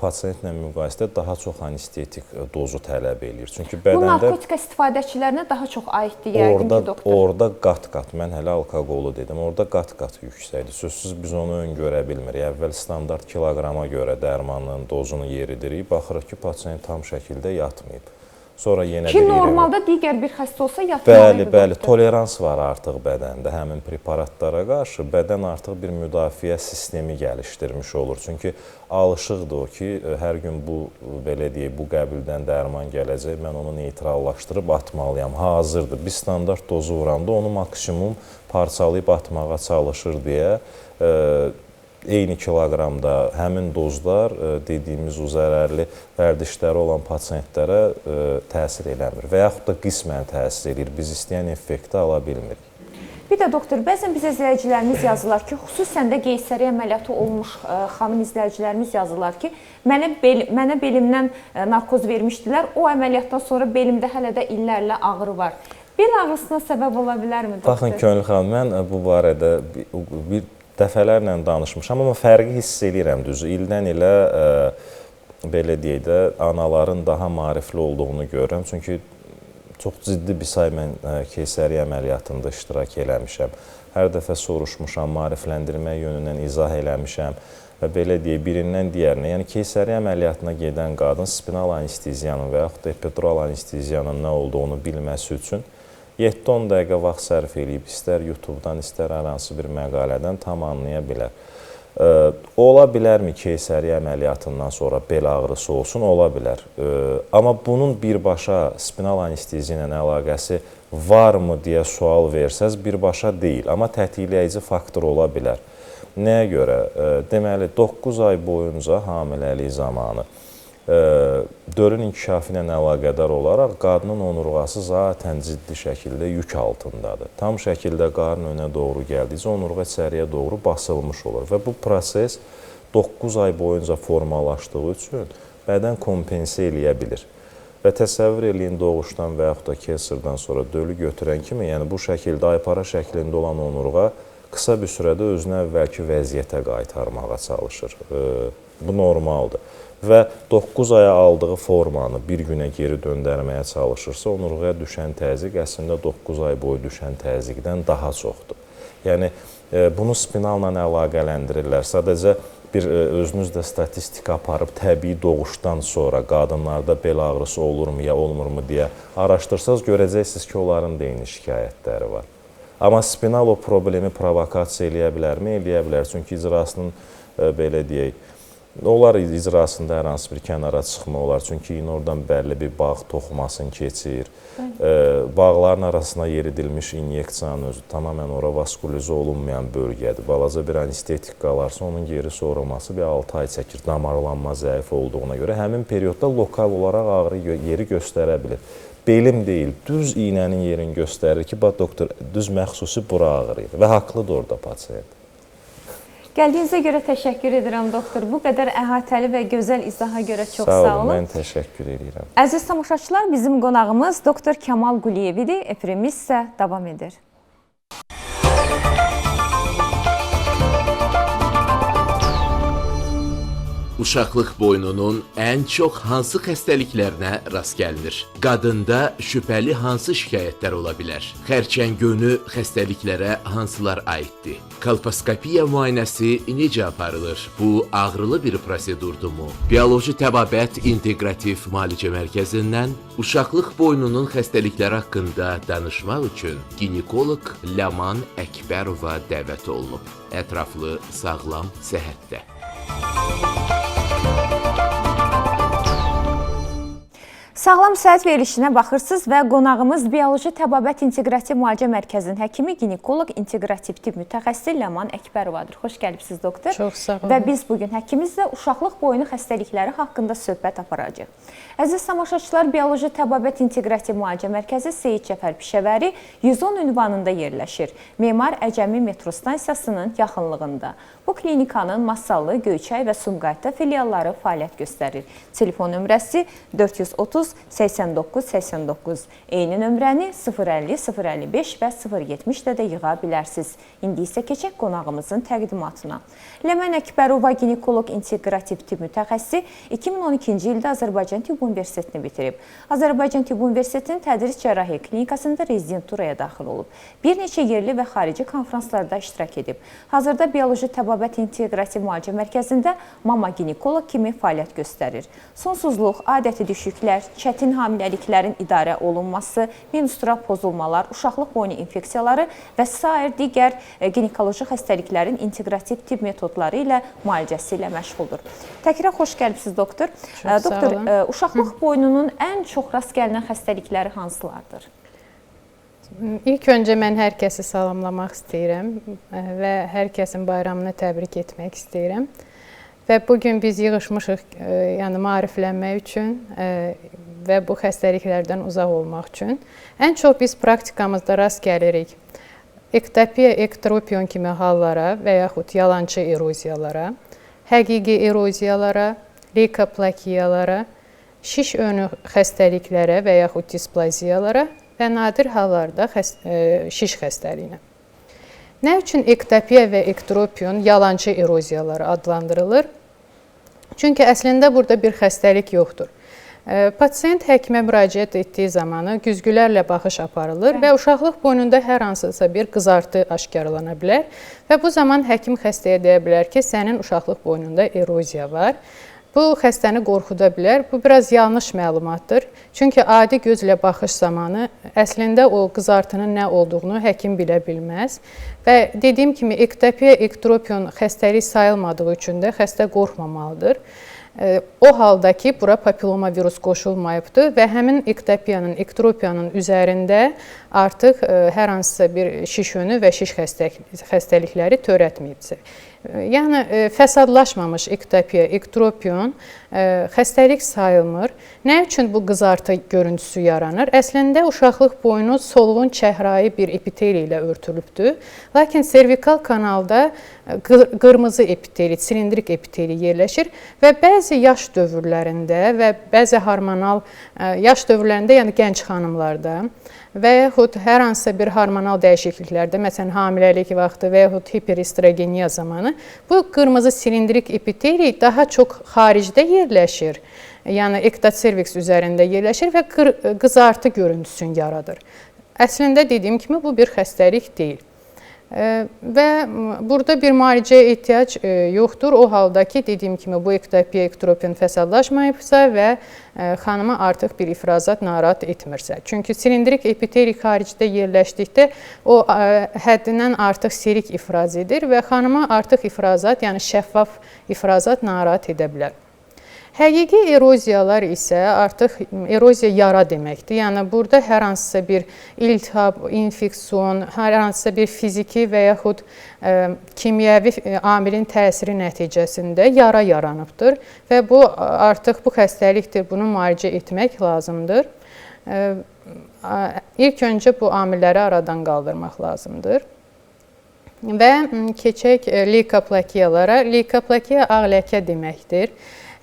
pasiyentlə müqayisədə daha çox anestetik dozu tələb eləyir. Çünki Bu bədəndə narkotika istifadəçilərinə daha çox aiddir yəqin ki, doktor. orada qat-qat, mən hələ alkoqolu dedim, orada qat-qat yüksəkdir. Sözsüz biz onu öngörə bilmirik. Əvvəl standart kiloqrama görə dərmanın dozunu yeridirik, baxırıq ki, pasiyent tam şəkildə yatmayıb. Sonra yenə Ki, normalda digər bir xəstə olsa yatmalıdır. Bəli, tolerans var artıq bədəndə həmin preparatlara qarşı. Bədən artıq bir müdafiə sistemi gəlişdirmiş olur. Çünki alışıqdır o ki, hər gün bu, belə deyək, bu qəbildən dərman gələcək, mən onu neytrallaşdırıb atmalıyam, hazırdır. Biz standart dozu vuranda onu maksimum parçalayıb atmağa çalışır deyə eyni kiloqramda həmin dozlar dediyimiz o zərərli vərdişləri olan pasiyentlərə təsir eləmir və yaxud da qismən təsir edir. Biz istəyən effekti ala bilmirik. Bir də doktor, bəzən bizə izləyicilərimiz yazırlar ki, xüsusən də qeysəriyyə əməliyyatı olmuş xanım izləyicilərimiz yazırlar ki, mənə belimdən narkoz vermişdilər, o əməliyyatdan sonra belimdə hələ də illərlə ağrı var. Bel ağrısına səbəb ola bilərmi doktor? Baxın Könül xanım, mən bu barədə bir dəfələrlə danışmışam, amma fərqi hiss edirəm düzü. İldən ilə belə deyək də anaların daha maarifli olduğunu görürəm. Çünki çox ciddi bir say mən keysəriyyə əməliyyatında iştirak eləmişəm. Hər dəfə soruşmuşam, maarifləndirmə yönündən izah eləmişəm və belə deyək, birindən digərinə. Yəni keysəriyyə əməliyyatına gedən qadın spinal anesteziyanın və yaxud da epidural anesteziyanın nə olduğunu bilməsi üçün 7-10 dəqiqə vaxt sərf eləyib, istər YouTube-dan, istər hər hansı bir məqalədən tam anlaya bilər. Ola bilərmi keysəriyyə əməliyyatından sonra bel ağrısı olsun? Ola bilər. Amma bunun birbaşa spinal anesteziya ilə əlaqəsi varmı deyə sual versəz, birbaşa deyil. Amma tətikləyici faktor ola bilər. Nəyə görə? Deməli, 9 ay boyunca hamiləlik zamanı dölün inkişafı ilə əlaqədar olaraq qadının onurğası zaten ciddi şəkildə yük altındadır. Tam şəkildə qarın önə doğru gəldikcə onurğa içəriyə doğru basılmış olur və bu proses 9 ay boyunca formalaşdığı üçün bədən kompensə eləyə bilir. Və təsəvvür eləyin doğuşdan və yaxud da keserdən sonra dölü götürən kimi, yəni bu şəkildə aypara şəklində olan onurğa qısa bir sürədə özünü əvvəlki vəziyyətə qaytarmağa çalışır. Bu normaldır. Və 9 aya aldığı formanı bir günə geri döndərməyə çalışırsa, onurğaya düşən təzyiq əslində 9 ay boyu düşən təzyiqdən daha çoxdur. Yəni, bunu spinalla əlaqələndirirlər. Sadəcə bir özünüz də statistika aparıb təbii doğuşdan sonra qadınlarda bel ağrısı olurmu ya olmurmu deyə araşdırsanız, görəcəksiniz ki, onların da eyni şikayətləri var. Amma spinal o problemi provokasiya eləyə bilərmi? Eləyə bilər. Çünki icrasının, belə deyək, onlar icrasında hər hansı bir kənara çıxma olar. Çünki oradan bəlli bir bağ toxumasını keçir. Bağların arasına yeridilmiş inyeksiyanın özü tamamən ora vaskulizə olunmayan bölgədir. Balaca bir anestetik qalarsa, onun geri soğurması bir 6 ay çəkir. Damarlanma zəif olduğuna görə həmin periodda lokal olaraq ağrı yeri göstərə bilir. Belim deyil, düz iynənin yerini göstərir ki, bax doktor, düz məxsusi bura ağrıyır və haqlıdır orada pasiyent. Gəldiyinizə görə təşəkkür edirəm, doktor. Bu qədər əhatəli və gözəl izaha görə çox sağ olun. Mən təşəkkür edirəm. Əziz tamaşaçılar, bizim qonağımız doktor Kamal Quliyev idi. Efirimiz isə davam edir. Uşaqlıq boynunun ən çox hansı xəstəliklərinə rast gəlinir? Qadında şübhəli hansı şikayətlər ola bilər? Xərçəngönü xəstəliklərə hansılar aiddir? Kolposkopiya müayinəsi necə aparılır? Bu ağrılı bir prosedurdumu? Bioloji təbabət inteqrativ müalicə mərkəzindən uşaqlıq boynunun xəstəlikləri haqqında danışmaq üçün ginekoloq Ləman Əkbərova dəvət olunub. Ətraflı sağlam səhhətdə. Sağlam səhət verilişinə baxırsınız və qonağımız Bioloji Təbabət İnteqrativ Müalicə Mərkəzinin həkimi, ginekoloq, inteqrativ tibb mütəxəssisi Ləman Əkbərovadır. Xoş gəlibsiniz, doktor. Çox sağ olun. Və biz bugün həkimimizlə uşaqlıq boynu xəstəlikləri haqqında söhbət aparacağıq. Əziz tamaşaçılar, Bioloji Təbabət İnteqrativ Müalicə Mərkəzi Seyid Cəfər Pişəvəri 110 ünvanında yerləşir. Memar Əcəmi metro stansiyasının yaxınlığında. Bu klinikanın Masallı, Göyçay və Sumqayıtda filialları fəaliyyət göstərir. Telefon nömrəsi 430 89 89. Eyni nömrəni 050 055 və 070-də də yığa bilərsiniz. İndi isə keçək qonağımızın təqdimatına. Ləmən Əkbərova ginekoloq inteqrativ tibb mütəxəssisi 2012-ci ildə Azərbaycan Tibb Universitetini bitirib. Azərbaycan Tibb Universitetinin tədris cərrahiyyə klinikasında rezidenturaya daxil olub. Bir neçə yerli və xarici konfranslarda iştirak edib. Hazırda bioloji təbabət inteqrativ müalicə mərkəzində mama ginekoloq kimi fəaliyyət göstərir. Sonsuzluq, adəti düşüklər, çətin hamiləliklərin idarə olunması, menstrual pozulmalar, uşaqlıq boynu infeksiyaları və sair digər ginekoloji xəstəliklərin inteqrativ tibb metodları ilə müalicəsi ilə məşğuldur. Təkrar xoş gəlibsiniz, doktor. Doktor, uşaqlıq boynunun ən çox rast gəlinən xəstəlikləri hansılardır? İlk öncə mən hər kəsi salamlamaq istəyirəm və hər kəsin bayramını təbrik etmək istəyirəm. Və bugün biz yığışmışıq, yəni maariflənmək üçün və bu xəstəliklərdən uzaq olmaq üçün. Ən çox biz praktikamızda rast gəlirik ektopiya, ektropion kimi hallara və yaxud yalançı eroziyalara, həqiqi eroziyalara, leykoplakiyalara, şiş önü xəstəliklərə və yaxud displaziyalara və nadir hallarda şiş xəstəliyinə. Nə üçün ektopiya və ektropion yalançı eroziyaları adlandırılır? Çünki əslində burada bir xəstəlik yoxdur. Pasiyent həkimə müraciət etdiyi zamanı güzgülərlə baxış aparılır və uşaqlıq boynunda hər hansısa bir qızartı aşkarlana bilər və bu zaman həkim xəstəyə deyə bilər ki, sənin uşaqlıq boynunda eroziya var. Bu xəstəni qorxuda bilər. Bu biraz yanlış məlumatdır. Çünki adi gözlə baxış zamanı əslində o qızartının nə olduğunu həkim bilə bilməz. Və dediyim kimi ektopiya, ektropion xəstəlik sayılmadığı üçün də xəstə qorxmamalıdır. O halda ki, bura papilloma virus qoşulmayıbdır və həmin ektopiyanın, ektropiyanın üzərində artıq hər hansısa bir şiş önü və şiş xəstəlikləri törətməyibdir. Yəni, fəsadlaşmamış ektopiya, ektropion xəstəlik sayılmır. Nə üçün bu qızartı görüntüsü yaranır? Əslində, uşaqlıq boynu solğun çəhrayı bir epiteli ilə örtülübdür. Lakin servikal kanalda qırmızı epiteli, silindrik epiteli yerləşir və bəzi yaş dövrlərində və bəzi hormonal yaş dövrlərində, yəni gənc xanımlarda və yaxud hər hansısa bir hormonal dəyişikliklərdə, məsələn, hamiləlik vaxtı və yaxud hiperestrogeniya zamanı bu qırmızı silindrik epiteli daha çox xaricdə yerləşir, yəni ektoserviks üzərində yerləşir və qızartı görüntüsünü yaradır. Əslində dediyim kimi bu bir xəstəlik deyil. Və burada bir müalicəyə ehtiyac yoxdur. O halda ki, dediyim kimi bu ektopiya, ektropion fəsadlaşmayıbsa və xanıma artıq bir ifrazat narahat etmirsə. Çünki silindrik epiteli xaricdə yerləşdikdə o həddindən artıq serik ifraz edir və xanıma artıq ifrazat, yəni şəffaf ifrazat narahat edə bilər. Həqiqi eroziyalar isə artıq eroziya yara deməkdir. Yəni, burada hər hansısa bir iltihab, infeksion, hər hansısa bir fiziki və yaxud kimyəvi amilin təsiri nəticəsində yara yaranıbdır və bu artıq bu xəstəlikdir, bunu müalicə etmək lazımdır. İlk öncə bu amilləri aradan qaldırmaq lazımdır. Və keçək leykoplakiyalara. Leykoplakiya ağ ləkə deməkdir.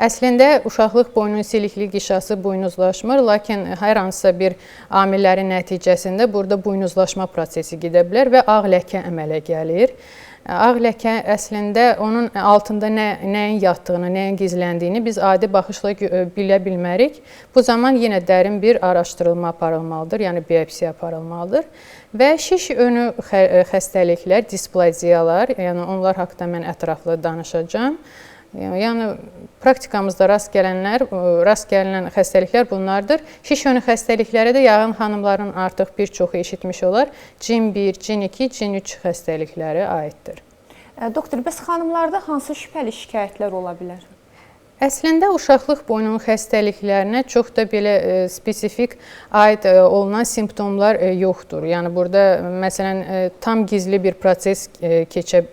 Əslində, uşaqlıq boynunun silikli qişası buynuzlaşmır, lakin hər hansısa bir amillərin nəticəsində burada buynuzlaşma prosesi gedə bilər və ağ ləkə əmələ gəlir. Ağ ləkə əslində onun altında nəyin yatdığını, nəyin gizləndiyini biz adi baxışla bilə bilmərik. Bu zaman yenə dərin bir araşdırılma aparılmalıdır, yəni biopsiya aparılmalıdır. Və şiş önü xəstəliklər, displaziyalar, yəni onlar haqqında mən ətraflı danışacağam. Yəni, praktikamızda rast gəlinən xəstəliklər bunlardır. Şiş önü xəstəlikləri də yağın xanımların artıq bir çoxu eşitmiş olar. CIN 1, CIN 2, CIN 3 xəstəlikləri aiddir. Doktor, bəs xanımlarda hansı şübhəli şikayətlər ola bilər? Əslində, uşaqlıq boynunun xəstəliklərinə çox da belə spesifik aid olunan simptomlar yoxdur. Yəni, burada, məsələn, tam gizli bir proses gedə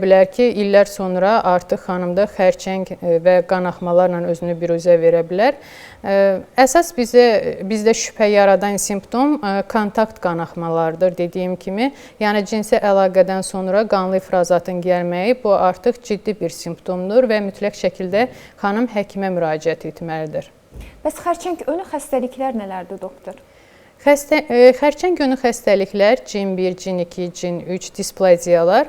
bilər ki, illər sonra artıq xanımda xərçəng və qanaxmalarla özünü biruzə verə bilər. Əsas bizdə şübhə yaradan simptom kontakt qanaxmalardır, dediyim kimi. Yəni, cinsi əlaqədən sonra qanlı ifrazatın gəlməyi bu artıq ciddi bir simptomdur və mütləq şəkildə xanım həkimə müraciət etməlidir. Bəs xərçəng önü xəstəliklər nələrdir, doktor? Xərçəng önü xəstəliklər CIN1, CIN2, CIN3 displaziyalar.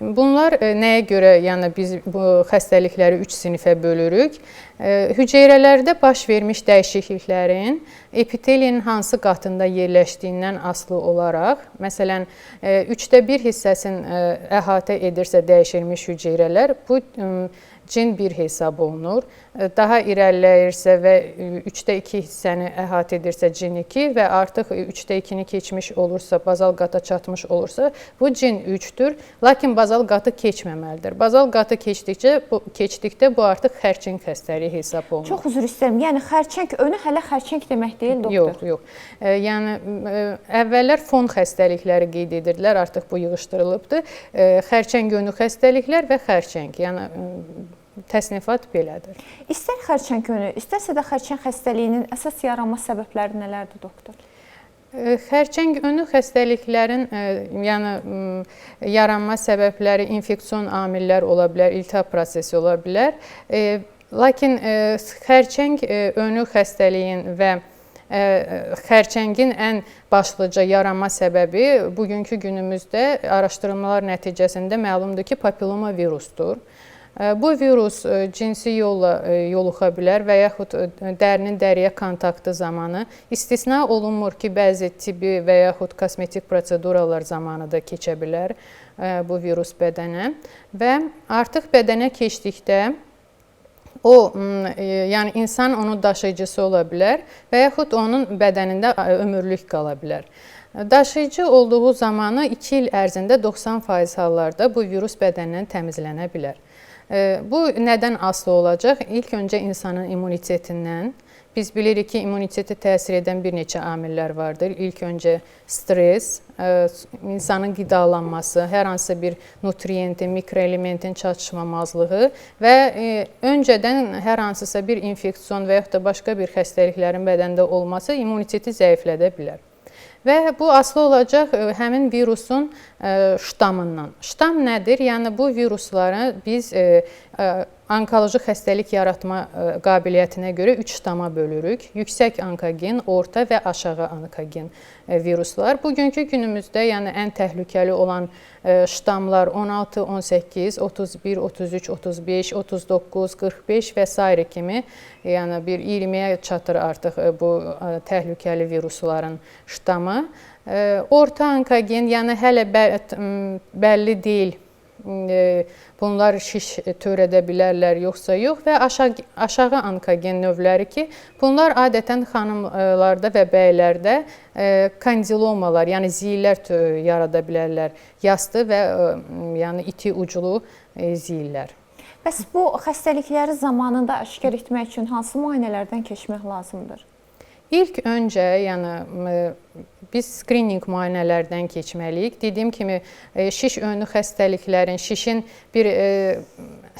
Bunlar nəyə görə, yəni biz bu xəstəlikləri 3 sinifə bölürük? Hüceyrələrdə baş vermiş dəyişikliklərin epitelinin hansı qatında yerləşdiyindən asılı olaraq, məsələn, 1/3 hissəsini əhatə edirsə dəyişilmiş hüceyrələr, bu CIN1 hesab olunur. Daha irəliləyirsə və 1/2 hissəni əhatə edirsə CIN2 və artıq 1/2-ni keçmiş olursa, bazal qata çatmış olursa, bu CIN3-dür. Lakin bazal qatı keçməməlidir. Bazal qatı keçdikdə bu artıq xərçəng xəstəliyi hesab olunur. Çox üzr istəyirəm. Yəni xərçəng önü hələ xərçəng demək deyil, doktor. Yox, yox. Yəni əvvəllər fon xəstəlikləri qeyd edirdilər, artıq bu yığışdırılıbdır. Xərçəng önü xəstəliklər və xərçəng. Yəni təsnifat belədir. İstər xərçəng önü, istərsə də xərçəng xəstəliyinin əsas yaranma səbəbləri nələrdir, doktor? Xərçəng önü xəstəliklərin yəni yaranma səbəbləri infeksion amillər ola bilər, iltihab prosesi ola bilər. Lakin xərçəng önü xəstəliyin və xərçəngin ən başlıca yaranma səbəbi bugünkü günümüzdə araşdırmalar nəticəsində məlumdur ki, papilloma virusdur. Bu virus cinsi yolla yoluxa bilər və yaxud dərinin dəriyə kontaktı zamanı istisna olunmur ki, bəzi tibbi və yaxud kosmetik proseduralar zamanı da keçə bilər bu virus bədənə və artıq bədənə keçdikdə o, yəni insan onun daşıyıcısı ola bilər və yaxud onun bədənində ömürlük qala bilər. Daşıyıcı olduğu zamanı 2 il ərzində 90% hallarda bu virus bədəndən təmizlənə bilər. Bu nədən asılı olacaq? İlk öncə insanın immunitetindən. Biz bilirik ki, immuniteti təsir edən bir neçə amillər vardır. İlk öncə stres, insanın qidalanması, hər hansı bir nutriyentin, mikroelementin çatışmamazlığı və öncədən hər hansısa bir infeksion və yaxud da başqa bir xəstəliklərin bədəndə olması immuniteti zəiflədə bilər. Və bu asılı olacaq həmin virusun ştamından. Ştam nədir? Yəni bu virusları biz onkoloji xəstəlik yaratma qabiliyyətinə görə 3 ştama bölürük. Yüksək onkogen, orta və aşağı onkogen viruslar. Bugünkü günümüzdə yəni ən təhlükəli olan ştamlar 16, 18, 31, 33, 35, 39, 45 və s. kimi, yəni bir 20-yə çatır artıq bu təhlükəli virusların ştamı. Orta onkogen, yəni hələ bəlli deyil, bunlar şiş törədə bilərlər yoxsa yox və aşağı onkogen növləri ki, bunlar adətən xanımlarda və bəylərdə kandilomalar, yəni ziyillər yarada bilərlər, yastı və yəni iti uclu ziyillər. Bəs bu xəstəlikləri zamanında aşkar etmək üçün hansı müayinələrdən keçmək lazımdır? İlk öncə, yəni biz skrininq müayinələrdən keçməliyik. Dediyim kimi, şiş önü xəstəliklərin, şişin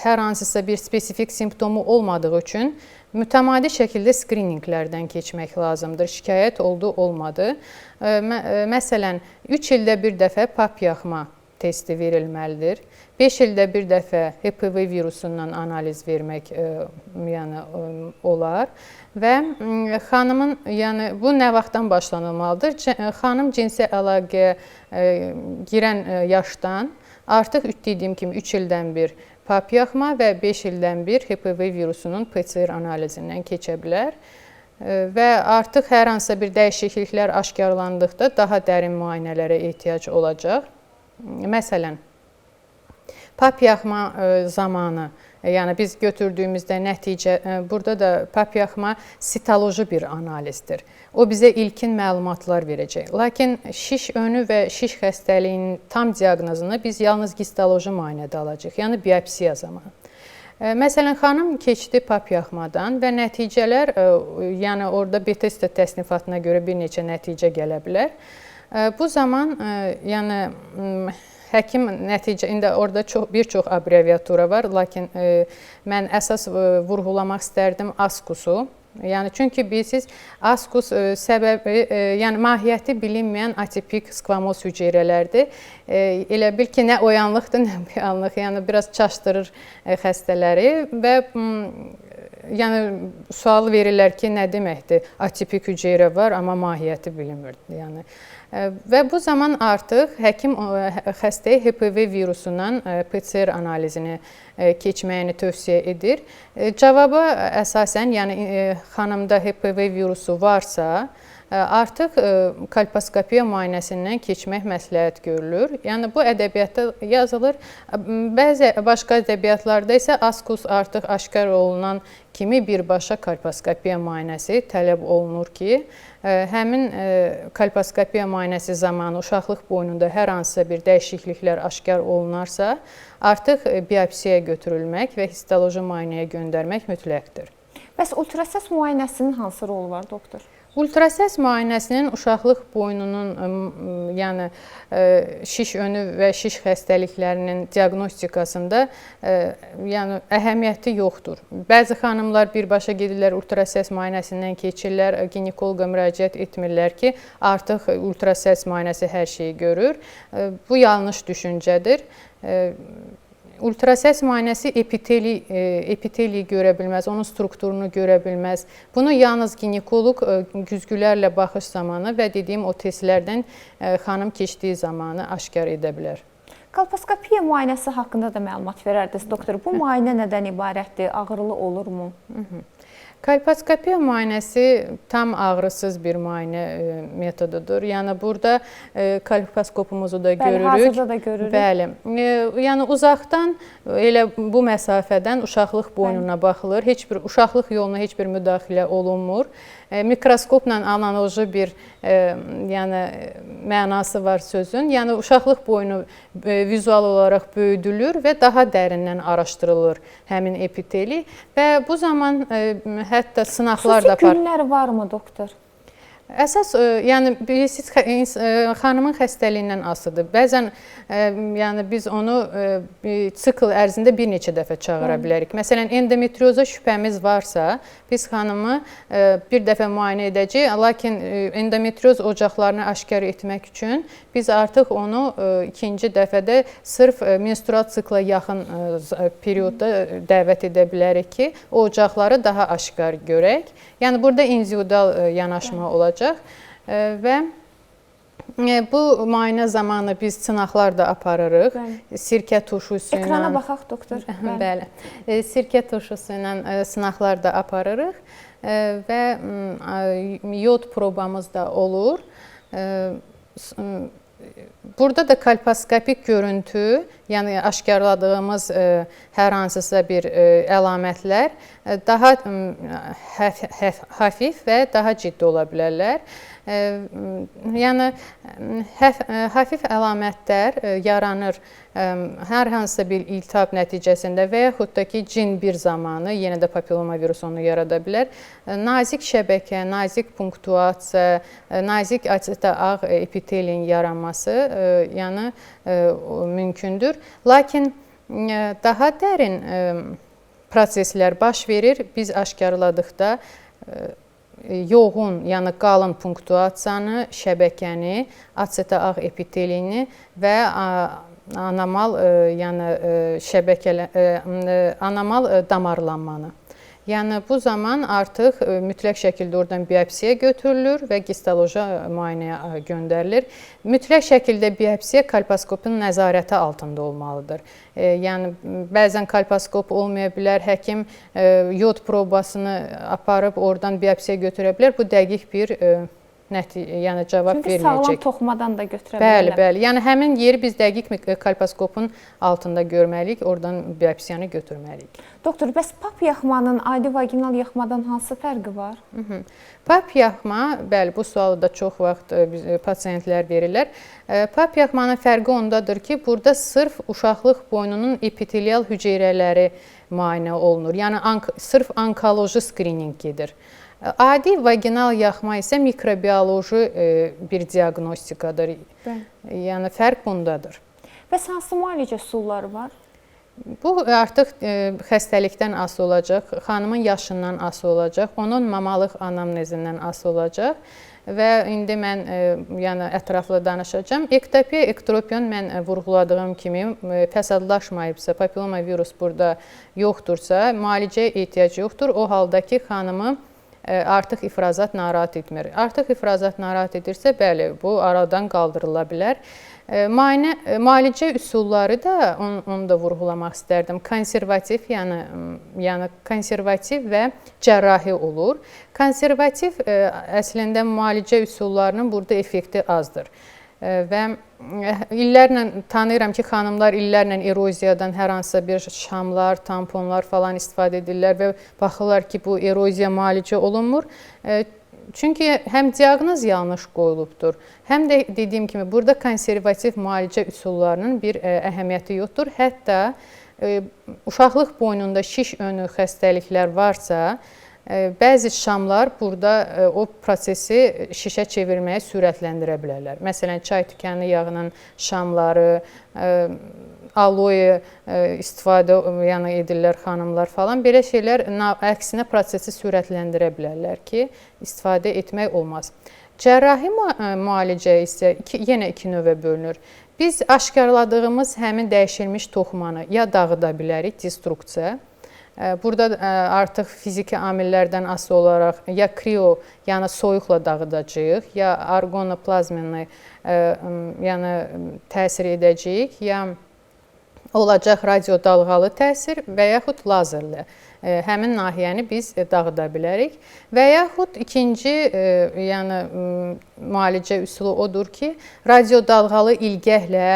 hər hansısa bir spesifik simptomu olmadığı üçün mütəmadi şəkildə skrininqlərdən keçmək lazımdır. Şikayət oldu, olmadı. Məsələn, 3 ildə bir dəfə pap yaxma testi verilməlidir. 5 ildə bir dəfə HPV virusundan analiz vermək yəni olar və xanımın, yəni bu nə vaxtdan başlanılmalıdır? Xanım cinsi əlaqəyə girən yaşdan artıq dediyim kimi 3 ildən bir pap yaxma və 5 ildən bir HPV virusunun PCR analizindən keçə bilər və artıq hər hansısa bir dəyişikliklər aşkarlandıqda daha dərin müayinələrə ehtiyac olacaq. Məsələn, pap yaxma zamanı, yəni biz götürdüyümüzdə nəticə, burada da pap yaxma sitoloji bir analizdir. O bizə ilkin məlumatlar verəcək. Lakin şiş önü və şiş xəstəliyinin tam diaqnozunu biz yalnız histoloji müayinədə alacağıq, yəni biopsiya zamanı. Məsələn, xanım keçdi pap yaxmadan və nəticələr, yəni orada beta-hist təsnifatına görə bir neçə nəticə gələ bilər. Bu zaman, yəni həkim nəticə, indi orada bir çox abreviatura var, lakin mən əsas vurğulamaq istərdim ASKUS-u. Yəni çünki bilirsiniz, ASKUS səbəbi, yəni mahiyyəti bilinməyən atipik skvamoz hüceyrələrdir. Elə bil ki, nə oyanlıqdır, nə buyanlıq, yəni biraz çaşdırır xəstələri və yəni sual verirlər ki, nə deməkdir? Atipik hüceyrə var, amma mahiyyəti bilinmir. Yəni və bu zaman artıq həkim xəstəyə HPV virusundan PCR analizini keçməyini tövsiyə edir. Cavaba əsasən, yəni xanımda HPV virusu varsa, artıq kolposkopiya müayinəsindən keçmək məsləhət görülür. Yəni bu ədəbiyyatda yazılır. Bəzi başqa ədəbiyyatlarda isə askus artıq aşkar olunan kimi birbaşa kolposkopiya müayinəsi tələb olunur ki, həmin kolposkopiya müayinəsi zamanı uşaqlıq boynunda hər hansısa bir dəyişikliklər aşkar olunarsa, artıq biopsiyaya götürülmək və histoloji müayinəyə göndərmək mütləqdir. Bəs ultrasəs müayinəsinin hansı rolu var, doktor? Ultrasəs müayinəsinin uşaqlıq boynunun, yəni şiş önü və şiş xəstəliklərinin diaqnostikasında yəni əhəmiyyəti yoxdur. Bəzi xanımlar birbaşa gedirlər ultrasəs müayinəsindən keçirlər, ginekoloqa müraciət etmirlər ki, artıq ultrasəs müayinəsi hər şeyi görür. Bu yanlış düşüncədir. Ultrasəs müayinəsi epiteliyi görə bilməz, onun strukturunu görə bilməz. Bunu yalnız ginekoloq güzgülərlə baxış zamanı və dediyim o testlərdən xanım keçdiyi zamanı aşkar edə bilər. Kolposkopiya müayinəsi haqqında da məlumat verərdiniz, doktor. Bu müayinə nədən ibarətdir? Ağrılı olurmu? Kolposkopiya müayinəsi tam ağrısız bir müayinə metodudur. Yəni burada kolposkopumuzu da görürük. Bəli, hazırda da görürük. Bəli. Yəni uzaqdan elə bu məsafədən uşaqlıq boynuna baxılır. Heç bir uşaqlıq yoluna heç bir müdaxilə olunmur. Mikroskopla analoji bir yəni mənası var sözün. Yəni uşaqlıq boynu vizual olaraq böyüdülür və daha dərindən araşdırılır həmin epiteli və bu zaman hətta sınaqlar da Xüsusi günlər varmı, doktor? Əsas, yəni bilirsiniz, xanımın xəstəliyindən asılıdır. Bəzən yəni biz onu sikl ərzində bir neçə dəfə çağıra bilərik. Məsələn, endometrioza şübhəmiz varsa, biz xanımı bir dəfə müayinə edəcəyik, lakin endometrioz ocaqlarını aşkar etmək üçün biz artıq onu ikinci dəfədə sırf menstrual sikla yaxın periodda dəvət edə bilərik ki, o ocaqları daha aşkar görək. Yəni burada individual yanaşma olacaq və bu müayinə zamanı biz sınaqlar da aparırıq. Sirkə turşusu ilə. Ekrana baxaq, doktor. Bəli. Sirkə turşusu ilə sınaqlar da aparırıq və yod probamız da olur. Burada da kolposkopik görüntü, yəni aşkarladığımız hər hansısa bir əlamətlər daha hafif və daha ciddi ola bilərlər. Yəni hafif əlamətlər yaranır hər hansısa bir iltihab nəticəsində və yaxud da ki, cin bir zamanı, yenə də papilloma virusu onu yarada bilər. Nazik şəbəkə, nazik punktuasiya, nazik açıqda ağ epitelin yaranması yəni mümkündür. Lakin daha dərin proseslər baş verir. Biz aşkarladıqda yoğun, yəni qalın punktuasiyanı, şəbəkəni, açıqda ağ epitelini və anamal, yəni anamal damarlanmanı. Yəni bu zaman artıq mütləq şəkildə oradan biopsiya götürülür və histoloji müayinəyə göndərilir. Mütləq şəkildə biopsiya kolposkopun nəzarəti altında olmalıdır. Yəni bəzən kolposkop olmaya bilər, həkim yod probasını aparıb oradan biopsiya götürə bilər. Bu dəqiq bir yəni cavab verməyəcək. Çünki sağlam toxumadan da götürə bilərlər. Bəli, bəli. Yəni həmin yeri biz dəqiq kolposkopun altında görməliyik, oradan biopsiyanı götürməliyik. Doktor, bəs pap yaxmanın adi vaginal yaxmadan hansı fərqi var? Pap yaxma, bəli, bu sualı da çox vaxt pasiyentlər verirlər. Pap yaxmanın fərqi ondadır ki, burada sırf uşaqlıq boynunun epitelial hüceyrələri müayinə olunur. Yəni sırf onkoloji skrininq gedir. Adi vaginal yaxma isə mikrobioloji bir diaqnostikadır. Yəni fərq bundadır. Bəs hansı müalicə üsulları var? Bu artıq xəstəlikdən asılı olacaq, xanımın yaşından asılı olacaq, onun mamalıq anamnezindən asılı olacaq. və indi mən yəni ətraflı danışacağam. Ektopiya, ektropion mən vurğuladığım kimi fəsadlaşmayıbsa, papilloma virus burada yoxdursa, müalicəyə ehtiyac yoxdur. O halda ki, xanımı artıq ifrazat narahat etmir. Artıq ifrazat narahat edirsə, bəli, bu aradan qaldırıla bilər. Müalicə üsulları da onu da vurğulamaq istərdim. Konservativ, yəni konservativ və cərrahi olur. Konservativ əslində müalicə üsullarının burada effekti azdır. Və illərlə tanıyıram ki, xanımlar illərlə eroziyadan hər hansısa bir şamlar, tamponlar falan istifadə edirlər və baxırlar ki, bu eroziya müalicə olunmur. Çünki həm diaqnoz yanlış qoyulubdur, həm də dediyim kimi burada konservativ müalicə üsullarının bir əhəmiyyəti yoxdur. Hətta uşaqlıq boynunda şiş önü xəstəliklər varsa, bəzi şamlar burada o prosesi şişə çevirməyə sürətləndirə bilərlər. Məsələn, çay tükəni yağının şamları, aloe istifadə edirlər xanımlar falan. Belə şeylər əksinə prosesi sürətləndirə bilərlər ki, istifadə etmək olmaz. Cərrahi müalicə isə yenə iki növə bölünür. Biz aşkarladığımız həmin dəyişilmiş toxumanı ya dağıda bilərik, destruksiya. Burada artıq fiziki amillərdən asılı olaraq ya krio, yəni soyuqla dağıdacağıq, ya argonoplazmini təsir edəcəyik, ya olacaq radiodalğalı təsir və yaxud lazerlə həmin nahiyəni biz dağıda bilərik. Və yaxud ikinci müalicə üsulu odur ki, radiodalğalı ilgəklə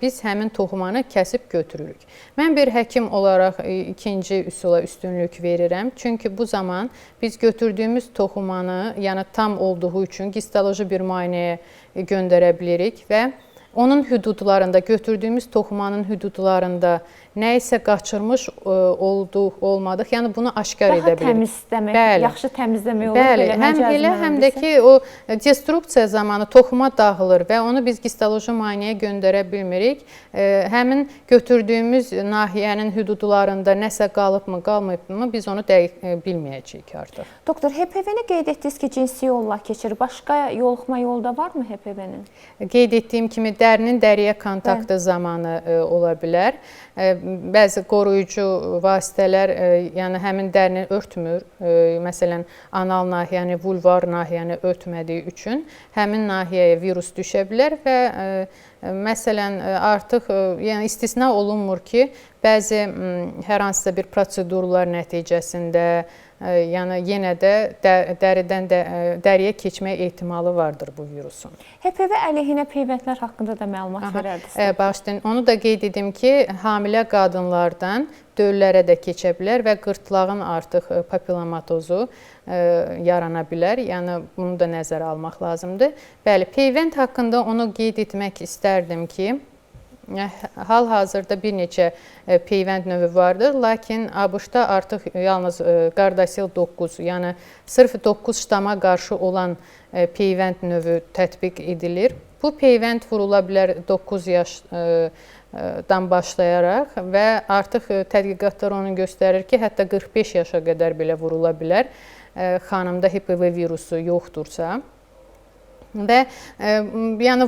biz həmin toxumanı kəsib götürürük. Mən bir həkim olaraq ikinci üsula üstünlük verirəm. Çünki bu zaman biz götürdüyümüz toxumanı tam olduğu üçün histoloji bir müayinəyə göndərə bilirik və onun hüdudlarında, götürdüyümüz toxumanın hüdudlarında nə isə qaçırmış olduq, olmadıq. Yəni bunu aşkar edə bilirik. Daha təmizləmək, yaxşı təmizləmək olur. Bəli, həm elə, həm də ki, o destruksiya zamanı toxuma dağılır və onu biz histoloji müayinəyə göndərə bilmirik. Həmin götürdüyümüz nahiyənin hüdudlarında nəsə qalıbmı, qalmayıbmı, biz onu dəqiq bilməyəcəyik artıq. Doktor, HPV-ni qeyd etdiniz ki, cinsi yolla keçir. Başqa yoluxma yolu da varmı HPV-nin? Qeyd etdiyim kimi dərinin dəriyə kontaktı zamanı ola bilər. Bəzi qoruyucu vasitələr həmin dərini örtmür. Məsələn, anal nahiyəni, vulvar nahiyəni örtmədiyi üçün həmin nahiyəyə virus düşə bilər və məsələn, artıq istisna olunmur ki, bəzi hər hansısa bir prosedurlar nəticəsində yenə də dəriyə keçmək ehtimalı vardır bu virusun. HPV əleyhinə peyvəndlər haqqında da məlumat verərdiniz. Bağışlayın, onu da qeyd edim ki, hamilə qadınlardan döllərə də keçə bilər və qırtlağın artıq papillomatozu yarana bilər. Yəni, bunu da nəzərə almaq lazımdır. Bəli, peyvənd haqqında onu qeyd etmək istərdim ki, hal-hazırda bir neçə peyvənd növü vardır, lakin ABŞ-da artıq yalnız Gardasil 9, yəni sırf 9 ştama qarşı olan peyvənd növü tətbiq edilir. Bu peyvənd vurula bilər 9 yaşdan başlayaraq və artıq tədqiqatlar onu göstərir ki, hətta 45 yaşa qədər belə vurula bilər xanımda HPV virusu yoxdursa. Və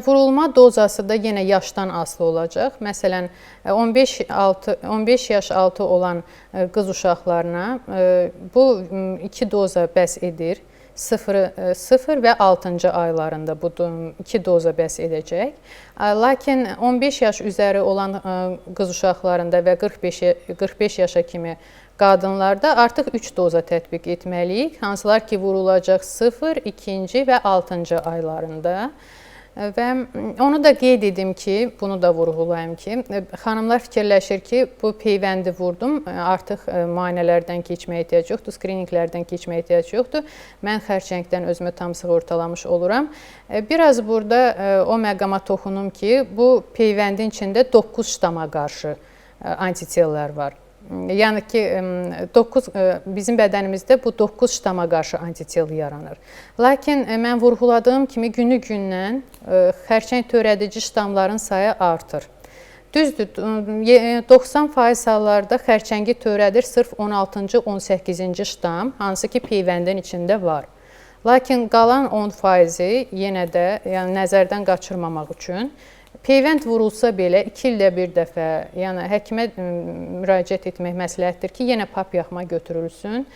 vurulma dozası da yenə yaşdan asılı olacaq. Məsələn, 15 yaş altı olan qız uşaqlarına bu 2 doza bəs edir. 0 və 6-cı aylarında bu 2 doza bəs edəcək. Lakin 15 yaş üzəri olan qız uşaqlarında və 45 yaşa kimi qadınlarda artıq 3 doza tətbiq etməliyik. Hansılar ki, vurulacaq 0, 2-ci və 6-cı aylarında. Və onu da qeyd edim ki, bunu da vurğulayım ki, xanımlar fikirləşir ki, bu peyvəndi vurdum, artıq müayinələrdən keçməyə ehtiyac yoxdur, skrininqlərdən keçməyə ehtiyac yoxdur. Mən xərçəngdən özümü tam sığortalamış oluram. Biraz burada o məqama toxunum ki, bu peyvəndin içində 9 ştama qarşı antitellər var. Yəni ki, bizim bədənimizdə bu 9 ştama qarşı antitel yaranır. Lakin mən vurğuladığım kimi günü-gündən xərçəng törədici ştamların sayı artır. Düzdür, 90% hallarda xərçəngi törədir sırf 16-cı, 18-ci ştam, hansı ki peyvəndin içində var. Lakin qalan 10% yenə də yəni nəzərdən qaçırmamaq üçün peyvənd vurulsa belə 2 ildə bir dəfə, yəni həkimə müraciət etmək məsləhətdir ki, yenə pap yaxma götürülsün.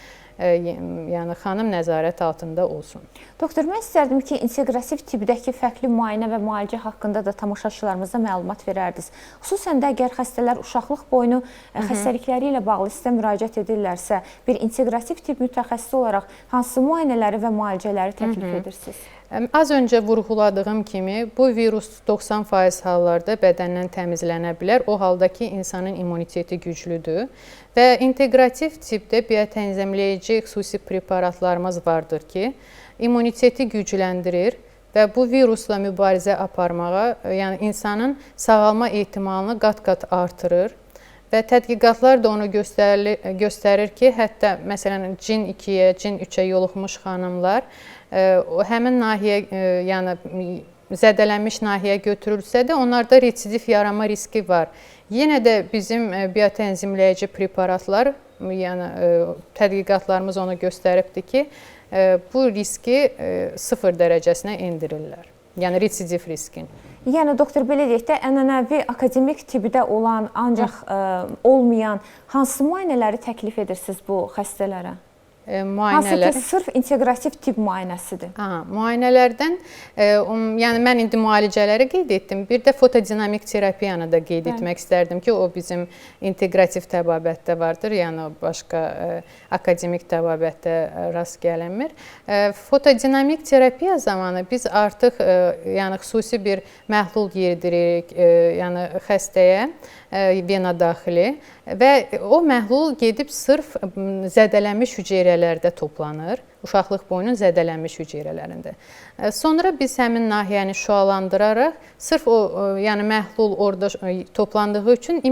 Yəni xanım nəzarət altında olsun. Doktor, mən istərdim ki, inteqrativ tibdəki fərqli müayinə və müalicə haqqında da tamaşaçılarımıza məlumat verərdiniz. Xüsusən də əgər xəstələr uşaqlıq boyunu xəstəlikləri ilə bağlı sizə müraciət edirlərsə, bir inteqrativ tib mütəxəssisi olaraq hansı müayinələri və müalicələri təklif edirsiniz? Az öncə vurğuladığım kimi, bu virus 90% hallarda bədəndən təmizlənə bilər. O halda ki, insanın immuniteti güclüdür və inteqrativ tipdə biotənzimləyici xüsusi preparatlarımız vardır ki, immuniteti gücləndirir və bu virusla mübarizə aparmağa, yəni insanın sağalma ehtimalını qat-qat artırır. Və tədqiqatlar da onu göstərir ki, hətta məsələn cin 2-yə, cin 3-ə yoluxmuş xanımlar həmin nahiyə, yəni zədələnmiş nahiyə götürülsə də onlarda residif yaranma riski var. Yenə də bizim biotənzimləyici preparatlar, yəni tədqiqatlarımız onu göstəribdir ki, bu riski 0 dərəcəsinə endirirlər. Yəni residif riskin. Yəni doktor, belə deyək də, ənənəvi akademik tibdə olan, ancaq olmayan hansı müayinələri təklif edirsiniz bu xəstələrə? Müayinələr. Hansı ki, sırf inteqrativ tib müayinəsidir? Müayinələrdən, yəni mən indi müalicələri qeyd etdim. Bir də fotodinamik terapiyanı da qeyd etmək istərdim ki, o bizim inteqrativ təbabətdə vardır, yəni başqa akademik təbabətdə rast gəlinmir. Fotodinamik terapiya zamanı biz artıq yəni xüsusi bir məhlul yerdiririk, yəni xəstəyə vena daxili və o məhlul gedib sırf zədələnmiş hüceyrələrdə toplanır, uşaqlıq boyunun zədələnmiş hüceyrələrində. Sonra biz həmin nahiyəni şüalandıraraq, sırf o yəni məhlul orada toplandığı üçün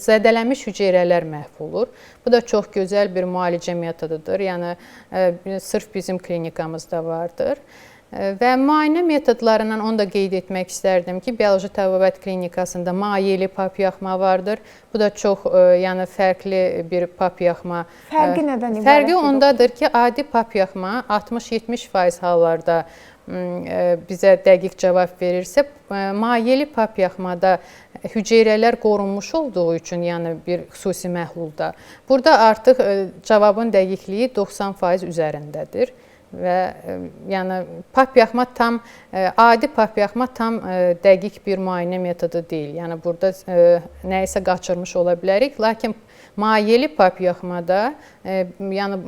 zədələnmiş hüceyrələr məhv olur. Bu da çox gözəl bir müalicə metodudur, yəni sırf bizim klinikamızda vardır. Və müayinə metodlarından onu da qeyd etmək istərdim ki, bioloji təbabət klinikasında maiyeli pap yaxma vardır. Bu da çox yəni fərqli bir pap yaxma. Fərqi nədən ibarətdir? Fərqi ondadır ki, adi pap yaxma 60-70% hallarda bizə dəqiq cavab verirsə, maiyeli pap yaxmada hüceyrələr qorunmuş olduğu üçün, yəni bir xüsusi məhlulda, burada artıq cavabın dəqiqliyi 90% üzərindədir. Və yəni pap yaxma tam adi pap yaxma tam dəqiq bir müayinə metodu deyil. Yəni burada nəyisə qaçırmış ola bilərik, lakin maiyeli pap yaxmada yəni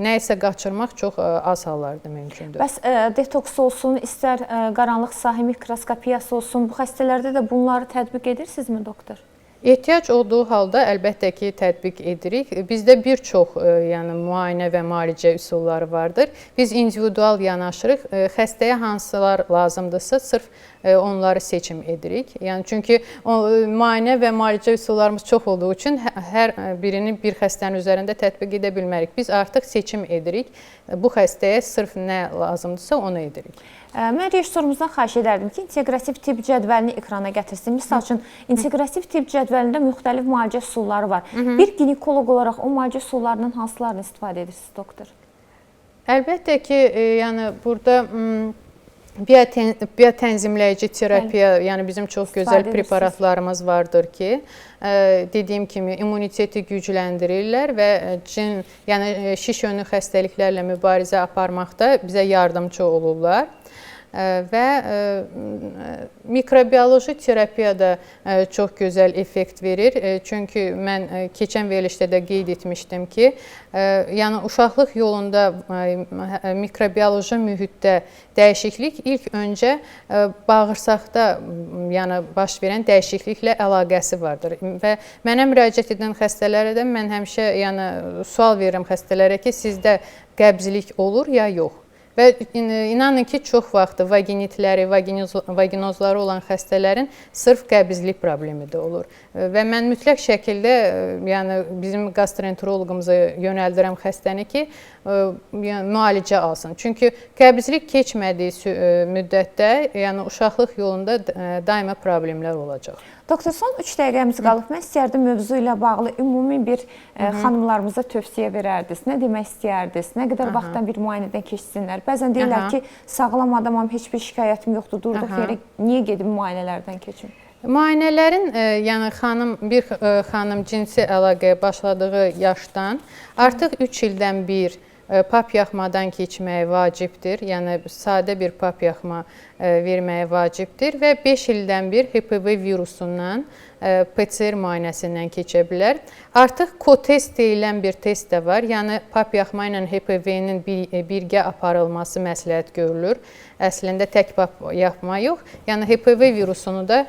nəyisə qaçırmaq çox az hallarda mümkündür. Bəs detoks olsun, istər qaranlıq sahə mikroskopiyası olsun, bu xəstələrdə də bunları tətbiq edirsinizmi, doktor? Ehtiyac olduğu halda əlbəttə ki, tətbiq edirik. Bizdə bir çox yəni müayinə və müalicə üsulları vardır. Biz individual yanaşırıq. Xəstəyə hansılar lazımdırsa, sırf onları seçim edirik. Yəni çünki müayinə və müalicə üsullarımız çox olduğu üçün hər birini bir xəstənin üzərində tətbiq edə bilmərik. Biz artıq seçim edirik. Bu xəstəyə sırf nə lazımdırsa onu edirik. Mən rejissorumuzdan xahiş edərdim ki, inteqrativ tib cədvəlini ekrana gətirsin. Misal üçün, inteqrativ tib cədvəlində müxtəlif müalicə üsulları var. Bir ginekoloq olaraq o müalicə üsullarının hansılarını istifadə edirsiniz, doktor? Əlbəttə ki, yəni burada biotənzimləyici terapiya, yəni bizim çox gözəl preparatlarımız vardır ki, dediyim kimi immuniteti gücləndirirlər və yəni şiş yönlü xəstəliklərlə mübarizə aparmaqda bizə yardımcı olurlar. Və mikrobioloji terapiya da çox gözəl effekt verir. Çünki mən keçən verilişdə də qeyd etmişdim ki, yəni uşaqlıq yolunda mikrobioloji mühitdə dəyişiklik ilk öncə bağırsaqda yəni baş verən dəyişikliklə əlaqəsi vardır. Və mənə müraciət edən xəstələrə də mən həmişə yəni sual verirəm xəstələrə ki, sizdə qəbzlik olur ya yox? Və inanın ki, çox vaxt vaginitləri, vaginozları olan xəstələrin sırf qəbizlik problemi də olur. Və mən mütləq şəkildə yəni bizim gastroenteroloqumuza yönəldirəm xəstəni ki, yəni müalicə alsın. Çünki qəbzlik keçmədiyi müddətdə, yəni uşaqlıq yolunda daima problemlər olacaq. Doktor, son 3 dəqiqəmiz qalıb. Mən istərdim mövzu ilə bağlı ümumi bir xanımlarımıza tövsiyə verərdiniz. Nə demək istəyərdiniz? Nə qədər vaxtdan bir müayinədən keçsinlər? Bəzən deyirlər ki, sağlam adamam, heç bir şikayətim yoxdur, durduq yerə niyə gedim müayinələrdən keçim? Müayinələrin, yəni bir xanım cinsi əlaqəyə başladığı yaşdan artıq 3 ildən bir pap yaxmadan keçməyi vacibdir. Yəni sadə bir pap yaxma verməyi vacibdir və 5 ildən bir HPV virusundan PCR müayinəsindən keçə bilər. Artıq co-test deyilən bir test də var. Yəni pap yaxma ilə HPV-nin birgə aparılması məsləhət görülür. Əslində tək pap yaxma yox. Yəni HPV virusunu da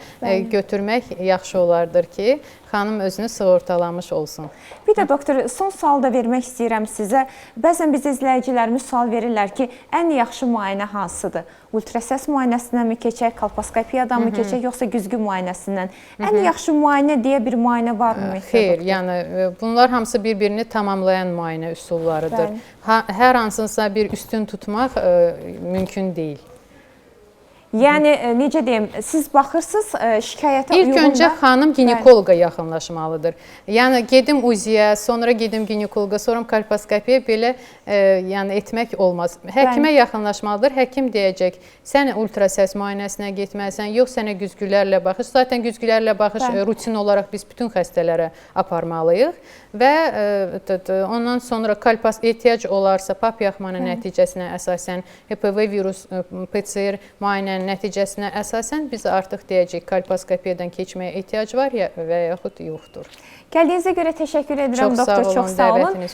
götürmək yaxşı olardır ki, xanım özünü sığortalamış olsun. Bir də doktor, son sual da vermək istəyirəm sizə. Bəzən biz izləyicilərimiz sual verirlər ki, ən yaxşı müayinə hansıdır? Ultrasəs müayinəsindən mi keçək, kolposkopiyadan mı keçək, yoxsa güzgü müayinəsindən? Ən yaxşı müayinə deyə bir müayinə varmı? Xeyr, yəni bunlar hamısı bir-birini tamamlayan müayinə üsullarıdır. Hər hansınsa bir üstün tutmaq mümkün deyil. Yəni, necə deyim, siz baxırsınız şikayətə uyğunda... İlk öncə xanım ginekoloqa yaxınlaşmalıdır. Yəni, gedim uziyə, sonra gedim ginekoloqa, sonra kolposkopiya belə etmək olmaz. Həkimə yaxınlaşmalıdır. Həkim deyəcək, sən ultrasəs müayinəsinə getməlisən, yox sənə güzgülərlə baxış. Zaten güzgülərlə baxış rutin olaraq biz bütün xəstələrə aparmalıyıq. Və ondan sonra ehtiyac olarsa pap yaxmanın nəticəsinə əsasən HPV virus PCR müayinənin nəticəsinə əsasən biz artıq deyəcəyik kolposkopiyadan keçməyə ehtiyac var və yaxud yoxdur. Gəldiyinizə görə təşəkkür edirəm, doktor. Çox sağ olun.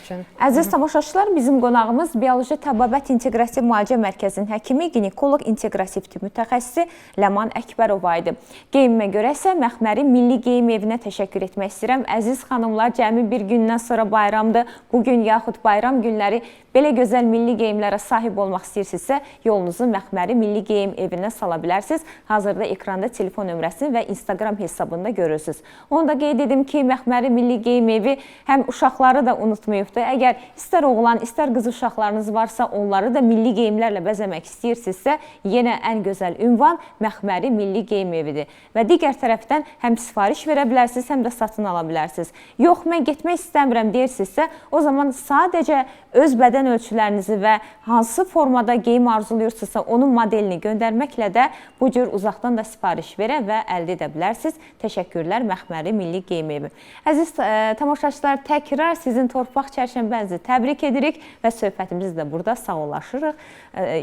Əziz tamaşaçılar, bizim qonağımız Bioloji Təbabət İnteqrasiv Müalicə Mərkəzinin həkimi, ginekoloq, inteqrasiv tibb mütəxəssisi Ləman Əkbərova idi. Geyimimə görə isə Məxməri Milli Geyim Evinə təşəkkür etmək istəyirəm. Əziz xanımlar, cəmi bir gündən sonra bayramdır. Bugün yaxud bayram günləri belə gözəl milli geyimlərə sahib olmaq istəyirsinizsə, yolunuzu Məxməri Milli Geyim Evinə sala bilərsiniz. Hazırda ekranda telefon nömrəsini və Instagram hesabında görürsünüz. Onu da qeyd edim ki, Məxməri Milli Geyim Evi həm uşaqları da unutmayıbdır. Əgər istər oğlan, istər qız uşaqlarınız varsa, onları da milli geyimlərlə bəzəmək istəyirsinizsə, yenə ən gözəl ünvan Məxməri Milli Geyim Evidir. Və digər tərəfdən həm sifariş verə bilərsiniz, həm də satın ala bilərsiniz. Yox, mən getmək istəmirəm deyirsinizsə, o zaman sadəcə öz bədən ölçülərinizi və hansı formada geyim arzuluyursunuzsa, onun modelini göndərməklə də bu cür uzaqdan da sifariş verə və əldə edə bilərsiniz. Təşəkkürlər Məxməri Milli Geyim Evi. Əziz tamaşaçılar, təkrar sizin torpaq çərşənbənizi təbrik edirik və söhbətimizi də burada sağollaşırıq,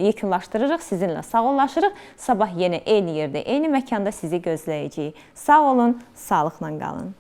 yekunlaşdırırıq, sizinlə sağollaşırıq. Sabah yenə eyni yerdə, eyni məkanda sizi gözləyəcəyik. Sağ olun, sağlıqla qalın.